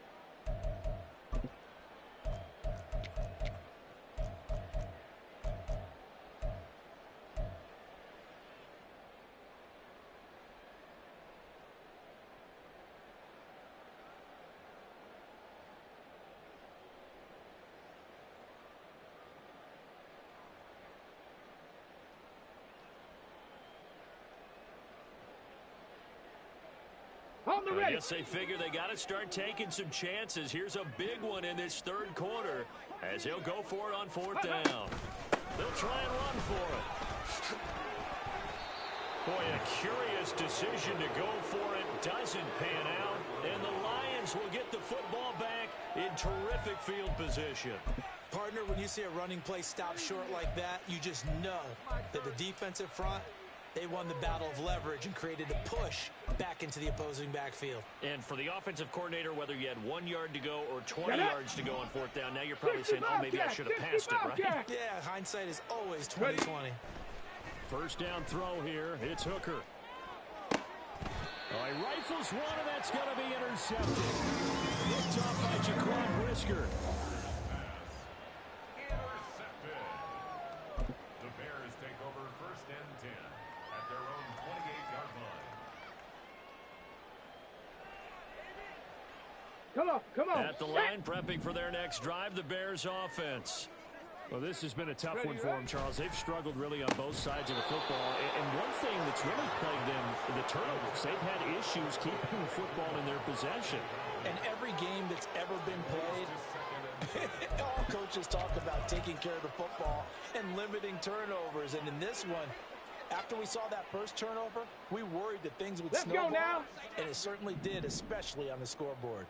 I guess they figure they got to start taking some chances. Here's a big one in this third quarter as he'll go for it on fourth down. They'll try and run for it. Boy, a curious decision to go for it doesn't pan out, and the Lions will get the football back in terrific field position. Partner, when you see a running play stop short like that, you just know that the defensive front, they won the battle of leverage and created a push back into the opposing backfield. And for the offensive coordinator, whether you had 1 yard to go or 20 yards to go on fourth down, now you're probably saying, oh, maybe I should have passed it, right? Yeah, hindsight is always 20/20. First down throw here. It's Hooker. Oh, he rifles one, and that's going to be intercepted. Picked off by Jaquan Brisker. The Bears take over first and 10 at their own 28-yard line. Come on. At the line, prepping for their next drive, the Bears offense. Well, this has been a tough one for them, Charles. They've struggled really on both sides of the football. And one thing that's really plagued them, the turnovers. They've had issues keeping the football in their possession. And every game that's ever been played, all coaches talk about taking care of the football and limiting turnovers. And in this one, After we saw that first turnover, we worried that things would Let's go snowball, now. and it certainly did, especially on the scoreboard.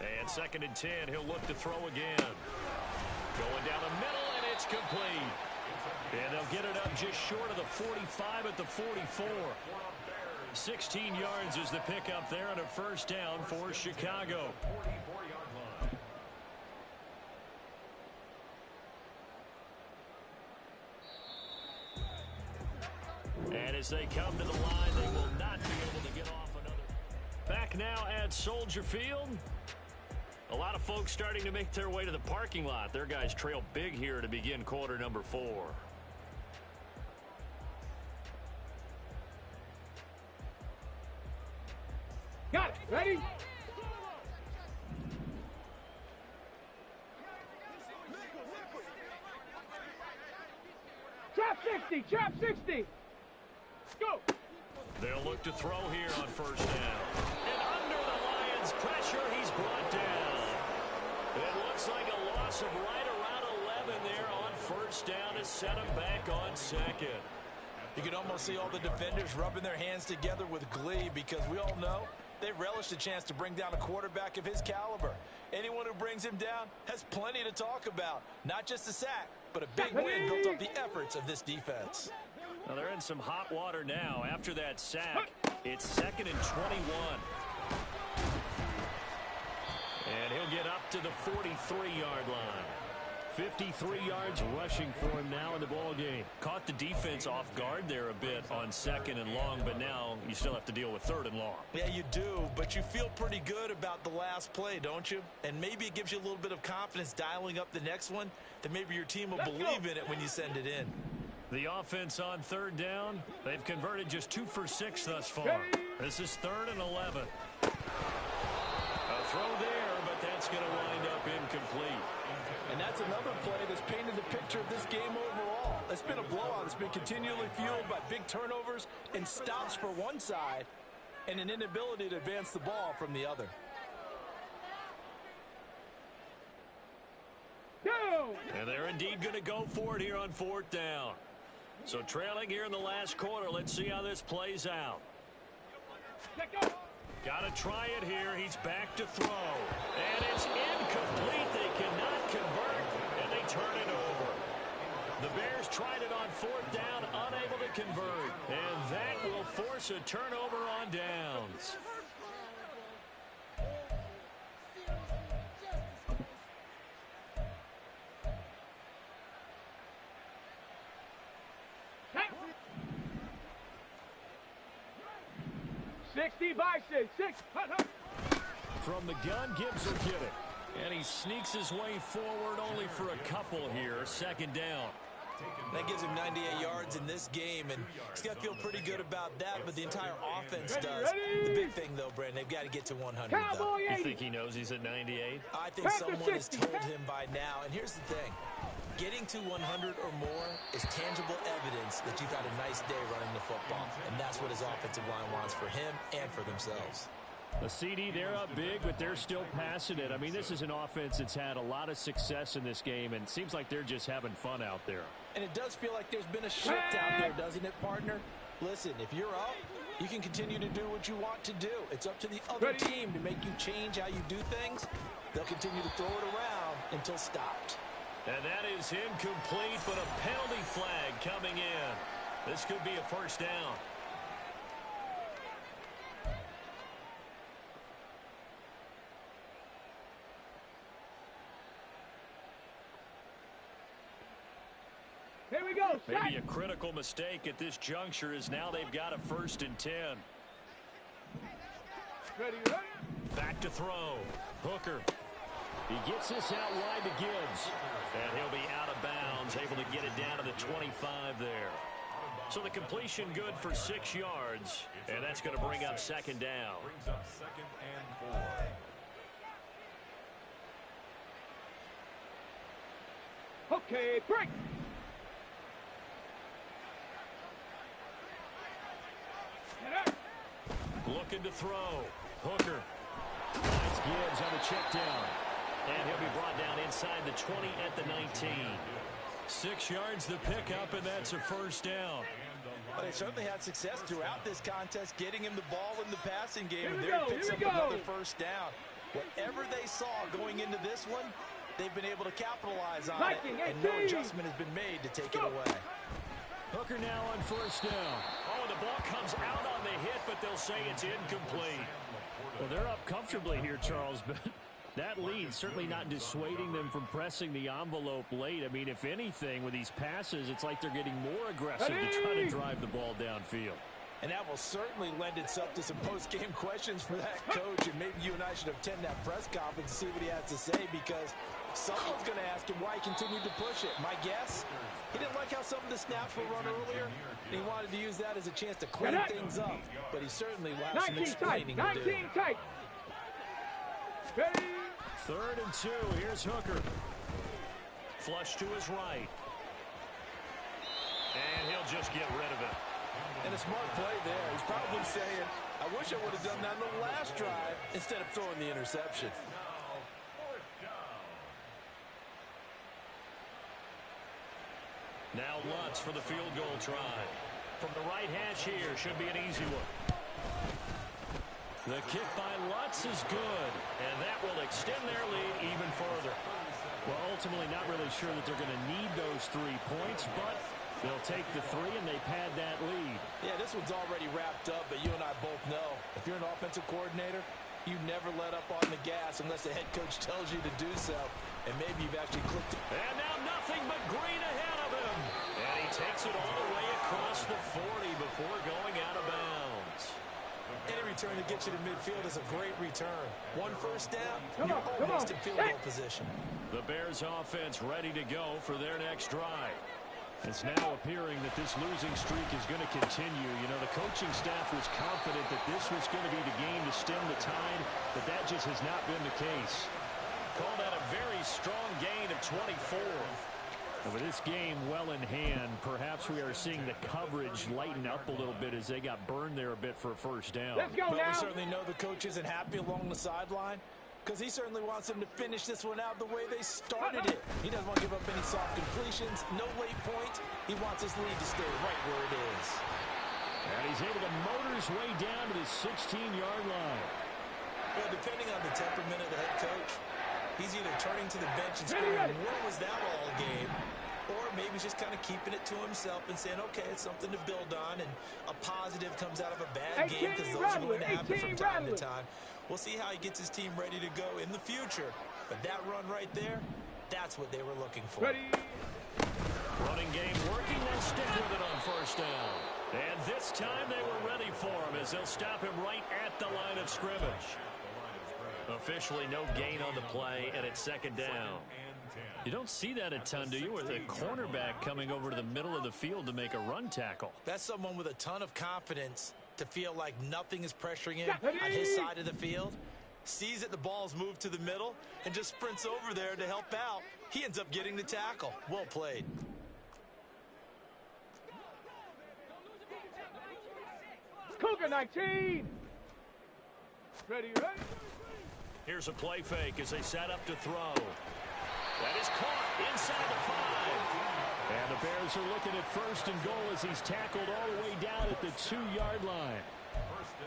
And 2nd and 10, he'll look to throw again. Going down the middle, and it's complete. And they'll get it up just short of the 45 at the 44. 16 yards is the pickup there on a first down for Chicago. 44-yard line. And as they come to the line, they will not be able to get off another. Back now at Soldier Field. A lot of folks starting to make their way to the parking lot. Their guys trail big here to begin quarter number 4. Got it. Ready? Trap 60. Trap 60. Go. They'll look to throw here on first down. And under the Lions' pressure, he's brought down. It looks like a loss of right around 11 there on first down to set him back on 2nd. You can almost see all the defenders rubbing their hands together with glee because we all know they relish the chance to bring down a quarterback of his caliber. Anyone who brings him down has plenty to talk about. Not just a sack, but a big win built off the efforts of this defense. Now they're in some hot water now. After that sack, it's 2nd and 21. And he'll get up to the 43-yard line. 53 yards rushing for him now in the ball game. Caught the defense off guard there a bit on 2nd and long, but now you still have to deal with 3rd and long. Yeah, you do, but you feel pretty good about the last play, don't you? And maybe it gives you a little bit of confidence dialing up the next one, that maybe your team will believe in it when you send it in. The offense on 3rd down, they've converted just 2 for 6 thus far. This is 3rd and 11. A throw there, but that's going to wind up incomplete. And that's another play that's painted the picture of this game overall. It's been a blowout. It's been continually fueled by big turnovers and stops for one side and an inability to advance the ball from the other. And they're indeed going to go for it here on 4th down. So trailing here in the last quarter, let's see how this plays out. Got to try it here. He's back to throw. And it's incomplete. They cannot convert, and they turn it over. The Bears tried it on 4th down, unable to convert. And that will force a turnover on downs. From the gun, Gibbs will get it. And he sneaks his way forward only for a couple here. 2nd down. That gives him 98 yards in this game, and he's got to feel pretty good about that, but the entire offense does. The big thing, though, Brandon, they've got to get to 100, though. You think he knows he's at 98? I think someone has told him by now, and here's the thing. Getting to 100 or more is tangible evidence that you've had a nice day running the football, and that's what his offensive line wants for him and for themselves. The CD, they're up big, but they're still passing it. I mean, this is an offense that's had a lot of success in this game, and it seems like they're just having fun out there. And it does feel like there's been a shift out there, doesn't it, partner? Listen, if you're up, you can continue to do what you want to do. It's up to the other team to make you change how you do things. They'll continue to throw it around until stopped. And that is incomplete, but a penalty flag coming in. This could be a first down. Here we go. Maybe a critical mistake at this juncture is now they've got a 1st and 10. Ready. Back to throw. Hooker. He gets this out wide to Gibbs. And he'll be out of bounds, able to get it down to the 25 there. So the completion good for 6 yards. And that's going to bring up 2nd down. Brings up 2nd and 4. Okay, break. Looking to throw. Hooker. Finds Gibbs on the check down. And he'll be brought down inside the 20 at the 19. 6 yards the pickup, and that's a first down. Well, they certainly had success throughout this contest, getting him the ball in the passing game. And Here there we he go, picks here up we go. another first down. Whatever they saw going into this one, they've been able to capitalize on it, and no adjustment has been made to take it away. Hooker now on first down. Oh, the ball comes out on the hit, but they'll say it's incomplete. Well, they're up comfortably here, Charles, but that lead certainly not dissuading them from pressing the envelope late. I mean, if anything, with these passes, it's like they're getting more aggressive to try to drive the ball downfield. And that will certainly lend itself to some post-game questions for that coach, and maybe you and I should attend that press conference to see what he has to say, because someone's going to ask him why he continued to push it. My guess, he didn't like how some of the snaps were run earlier, and he wanted to use that as a chance to clean things up, but he certainly will have some 19 tight, explaining to do. 19 tight. Ready? 3rd and 2. Here's Hooker. Flush to his right. And he'll just get rid of it. And a smart play there. He's probably saying, I wish I would have done that in the last drive instead of throwing the interception. Now Lutz for the field goal try. From the right hash here, should be an easy one. The kick by Lutz is good, and that will extend their lead even further. Well, ultimately not really sure that they're going to need those 3 points, but they'll take the 3 and they pad that lead. Yeah, this one's already wrapped up, but you and I both know, if you're an offensive coordinator, you never let up on the gas unless the head coach tells you to do so, and maybe you've actually clicked it. And now nothing but green ahead of him. And he takes it all the way across the 40 before going out of bounds. Any return to get you to midfield is a great return. 1 first down, Come you're on, almost in field goal position. The Bears offense ready to go for their next drive. It's now appearing that this losing streak is going to continue. You know, the coaching staff was confident that this was going to be the game to stem the tide, but that just has not been the case. Called out a very strong gain of 24. And with this game well in hand, perhaps we are seeing the coverage lighten up a little bit as they got burned there a bit for a first down. Let's go But now. we certainly know the coach isn't happy along the sideline, because he certainly wants them to finish this one out the way they started it. He doesn't want to give up any soft completions, no late points. He wants his lead to stay right where it is. And he's able to motor his way down to the 16-yard line. Well, depending on the temperament of the head coach, he's either turning to the bench and screaming, "What was that all game?" Or maybe he's just kind of keeping it to himself and saying, okay, it's something to build on, and a positive comes out of a bad game, because those are going to happen from time to time. We'll see how he gets his team ready to go in the future. But that run right there, that's what they were looking for. Ready? Running game working. They'll stick with it on first down. And this time they were ready for him as they'll stop him right at the line of scrimmage. Officially no gain on the play, and it's 2nd down. You don't see that a ton, do you, with a cornerback coming over to the middle of the field to make a run tackle? That's someone with a ton of confidence to feel like nothing is pressuring him on his side of the field. Sees that the ball's moved to the middle and just sprints over there to help out. He ends up getting the tackle. Well played. Cougar 19. Ready, ready? Here's a play fake as they set up to throw. That is caught inside the 5. And the Bears are looking at 1st and goal as he's tackled all the way down at the 2-yard line.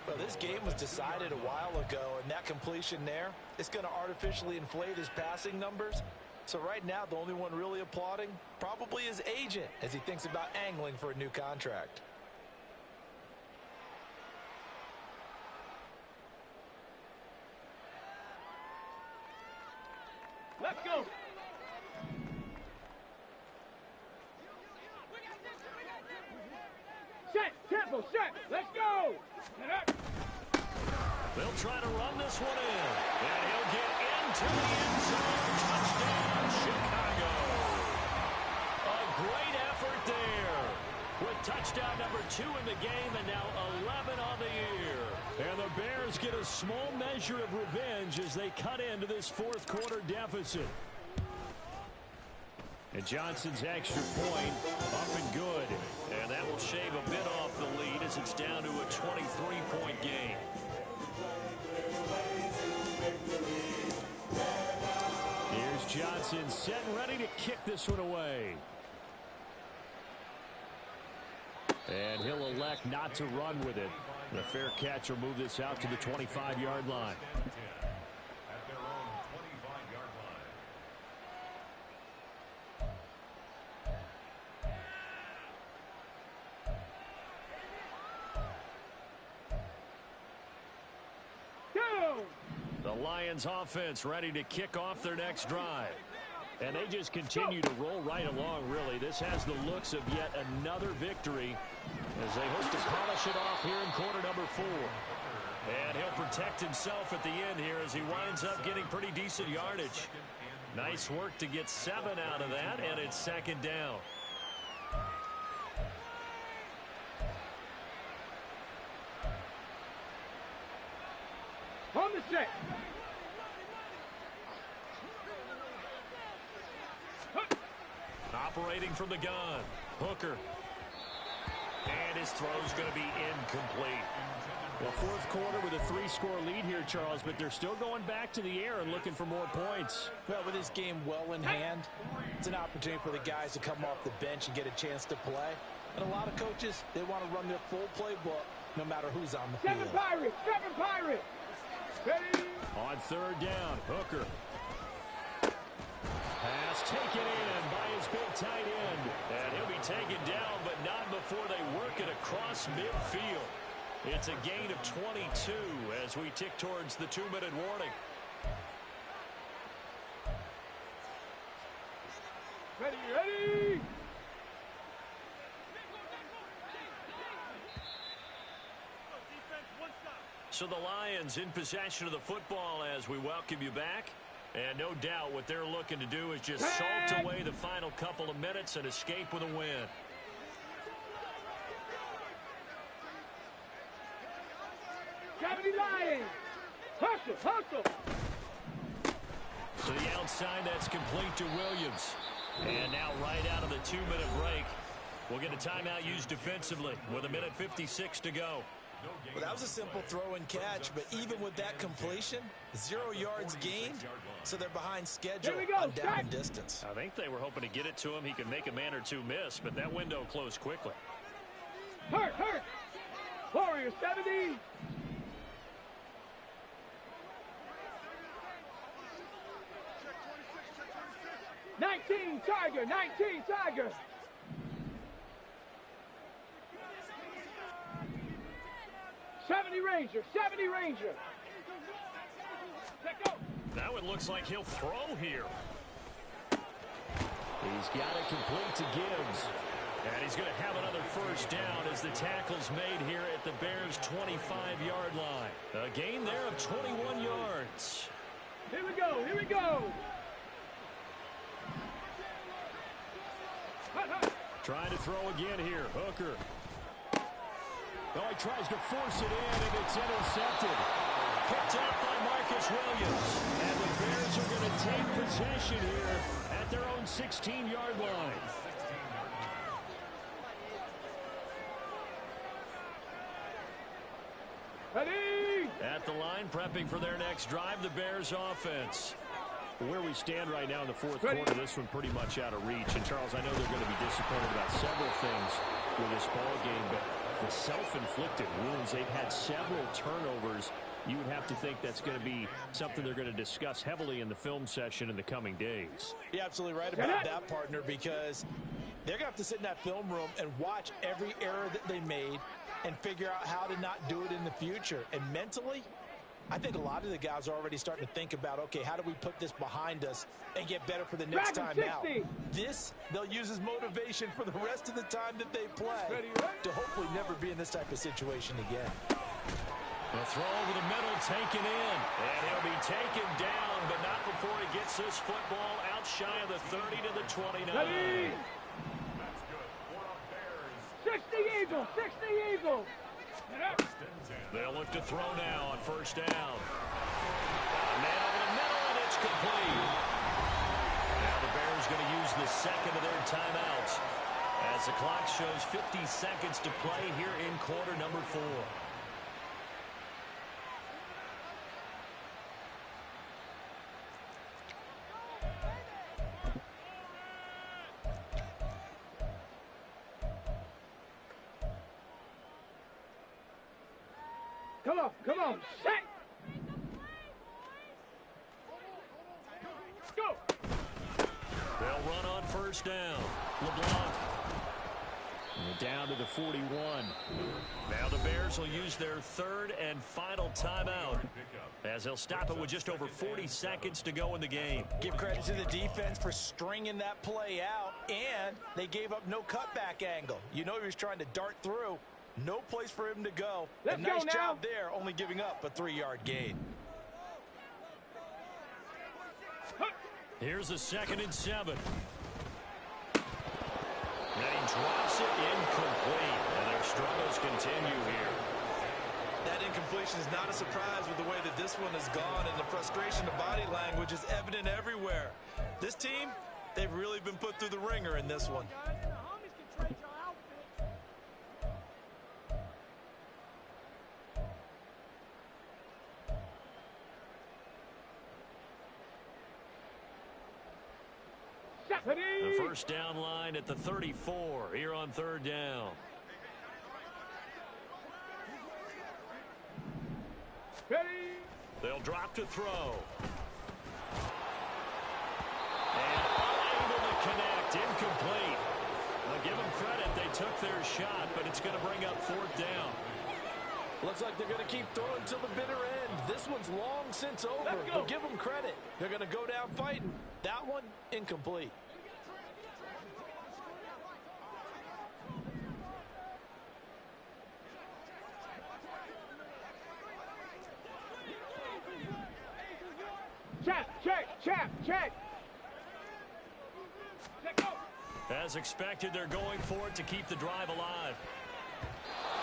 Well, this game was decided a while ago, and that completion there, it's going to artificially inflate his passing numbers. So right now, the only one really applauding probably his agent as he thinks about angling for a new contract. Let's go. Set, tempo, set. Let's go. They'll try to run this one in. And he'll get into the end zone. Touchdown, Chicago. A great effort there. With touchdown number 2 in the game and now 11 on the year. And the Bears get a small measure of revenge as they cut into this 4th quarter deficit. And Johnson's extra point up and good. And that will shave a bit off the lead as it's down to a 23-point game. Johnson set and ready to kick this one away. And he'll elect not to run with it. The fair catch will move this out to the 25-yard line. At their own 25-yard line. The Lions offense ready to kick off their next drive. And they just continue to roll right along, really. This has the looks of yet another victory as they hope to polish it off here in quarter number 4. And he'll protect himself at the end here as he winds up getting pretty decent yardage. Nice work to get 7 out of that, and it's second down. On the set. Operating from the gun, Hooker. And his throw's going to be incomplete. Well, fourth quarter with a 3-score lead here, Charles, but they're still going back to the air and looking for more points. Well, with this game well in hand, it's an opportunity for the guys to come off the bench and get a chance to play. And a lot of coaches, they want to run their full playbook no matter who's on the field. Seven Pirates. Ready. On third down, Hooker. Pass taken in by his big tight end. And he'll be taken down, but not before they work it across midfield. It's a gain of 22 as we tick towards the 2-minute warning. Ready. So the Lions in possession of the football as we welcome you back. And no doubt what they're looking to do is just salt away the final couple of minutes and escape with a win. Lions. Hustle. To the outside, that's complete to Williams. And now right out of the 2-minute break, we'll get a timeout used defensively with 1:56 to go. Well, that was a simple throw and catch, but even with that completion, 0 yards gained, so they're behind schedule on down and distance. I think they were hoping to get it to him. He could make a man or two miss, but that window closed quickly. Hurt. Warrior 70. '19 Tiger. 70 Ranger. Let go. Now it looks like he'll throw here. He's got it complete to Gibbs. And he's going to have another first down as the tackle's made here at the Bears' 25-yard line. A gain there of 21 yards. Here we go. Trying to throw again here. Hooker. Oh, he tries to force it in, and it's intercepted. Picked up by Marcus Williams. And the Bears are going to take possession here at their own 16-yard line. Ready. At the line, prepping for their next drive, the Bears offense. Where we stand right now in the fourth quarter, this one pretty much out of reach. And, Charles, I know they're going to be disappointed about several things with this ball game, but the self-inflicted wounds, they've had several turnovers. You would have to think that's going to be something they're going to discuss heavily in the film session in the coming days. You're absolutely right about that, partner, because they're going to have to sit in that film room and watch every error that they made and figure out how to not do it in the future. And mentally, I think a lot of the guys are already starting to think about, okay, how do we put this behind us and get better for the next time out? This, they'll use as motivation for the rest of the time that they play to hopefully never be in this type of situation again. A throw over the middle, taken in. And he'll be taken down, but not before he gets this football out shy of the 30 to the 29. Ready. That's good for the Bears. 60 Eagle. They'll look to throw now on first down. A man over the middle, and it's complete. Now the Bears going to use the second of their timeouts as the clock shows 50 seconds to play here in quarter number 4. Come on, come on. Set. Go. They'll run on first down. LeBlanc. Down to the 41. Now the Bears will use their third and final timeout as they'll stop it with just over 40 seconds to go in the game. Give credit to the defense for stringing that play out, and they gave up no cutback angle. You know he was trying to dart through. No place for him to go. Let's a nice go now. job there, only giving up a 3-yard gain. Here's a 2nd and 7. And he drops it incomplete. And their struggles continue here. That incompletion is not a surprise with the way that this one has gone, and the frustration of body language is evident everywhere. This team, they've really been put through the ringer in this one. Guys, the homies can trade your outfit. The first down line at the 34 here on 3rd down. Ready. They'll drop to throw. And unable to connect. Incomplete. I'll give them credit. They took their shot, but it's going to bring up 4th down. Looks like they're going to keep throwing till the bitter end. This one's long since over, Let's go. but give them credit. They're going to go down fighting. That one, incomplete. Check, check, check, check. Check go. As expected, they're going for it to keep the drive alive.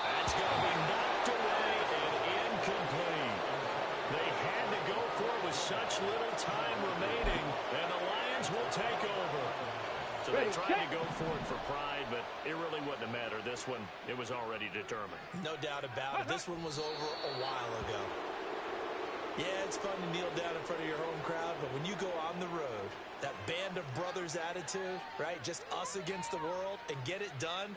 That's going to be knocked away and incomplete. They had to go for it with such little time remaining, and the Lions will take over. So they tried to go for it for pride, but it really wouldn't have mattered. This one, it was already determined. No doubt about it. This one was over a while ago. Yeah, it's fun to kneel down in front of your home crowd, but when you go on the road, that band of brothers attitude, right? Just us against the world and get it done.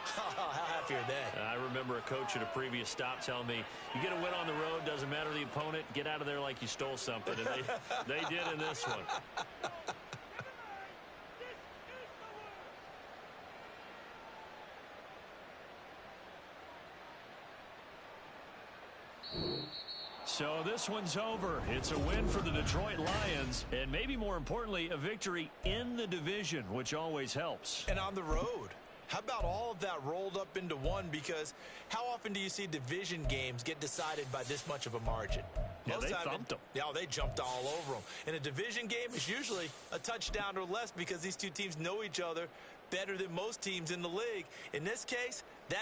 How happy are they? I remember a coach at a previous stop telling me, you get a win on the road, doesn't matter the opponent, get out of there like you stole something. And they did in this one. So this one's over. It's a win for the Detroit Lions, and maybe more importantly, a victory in the division, which always helps. And on the road. How about all of that rolled up into one? Because how often do you see division games get decided by this much of a margin? Yeah, Most they time thumped them. Yeah, they jumped all over them. And a division game is usually a touchdown or less because these two teams know each other better than most teams in the league. In this case, that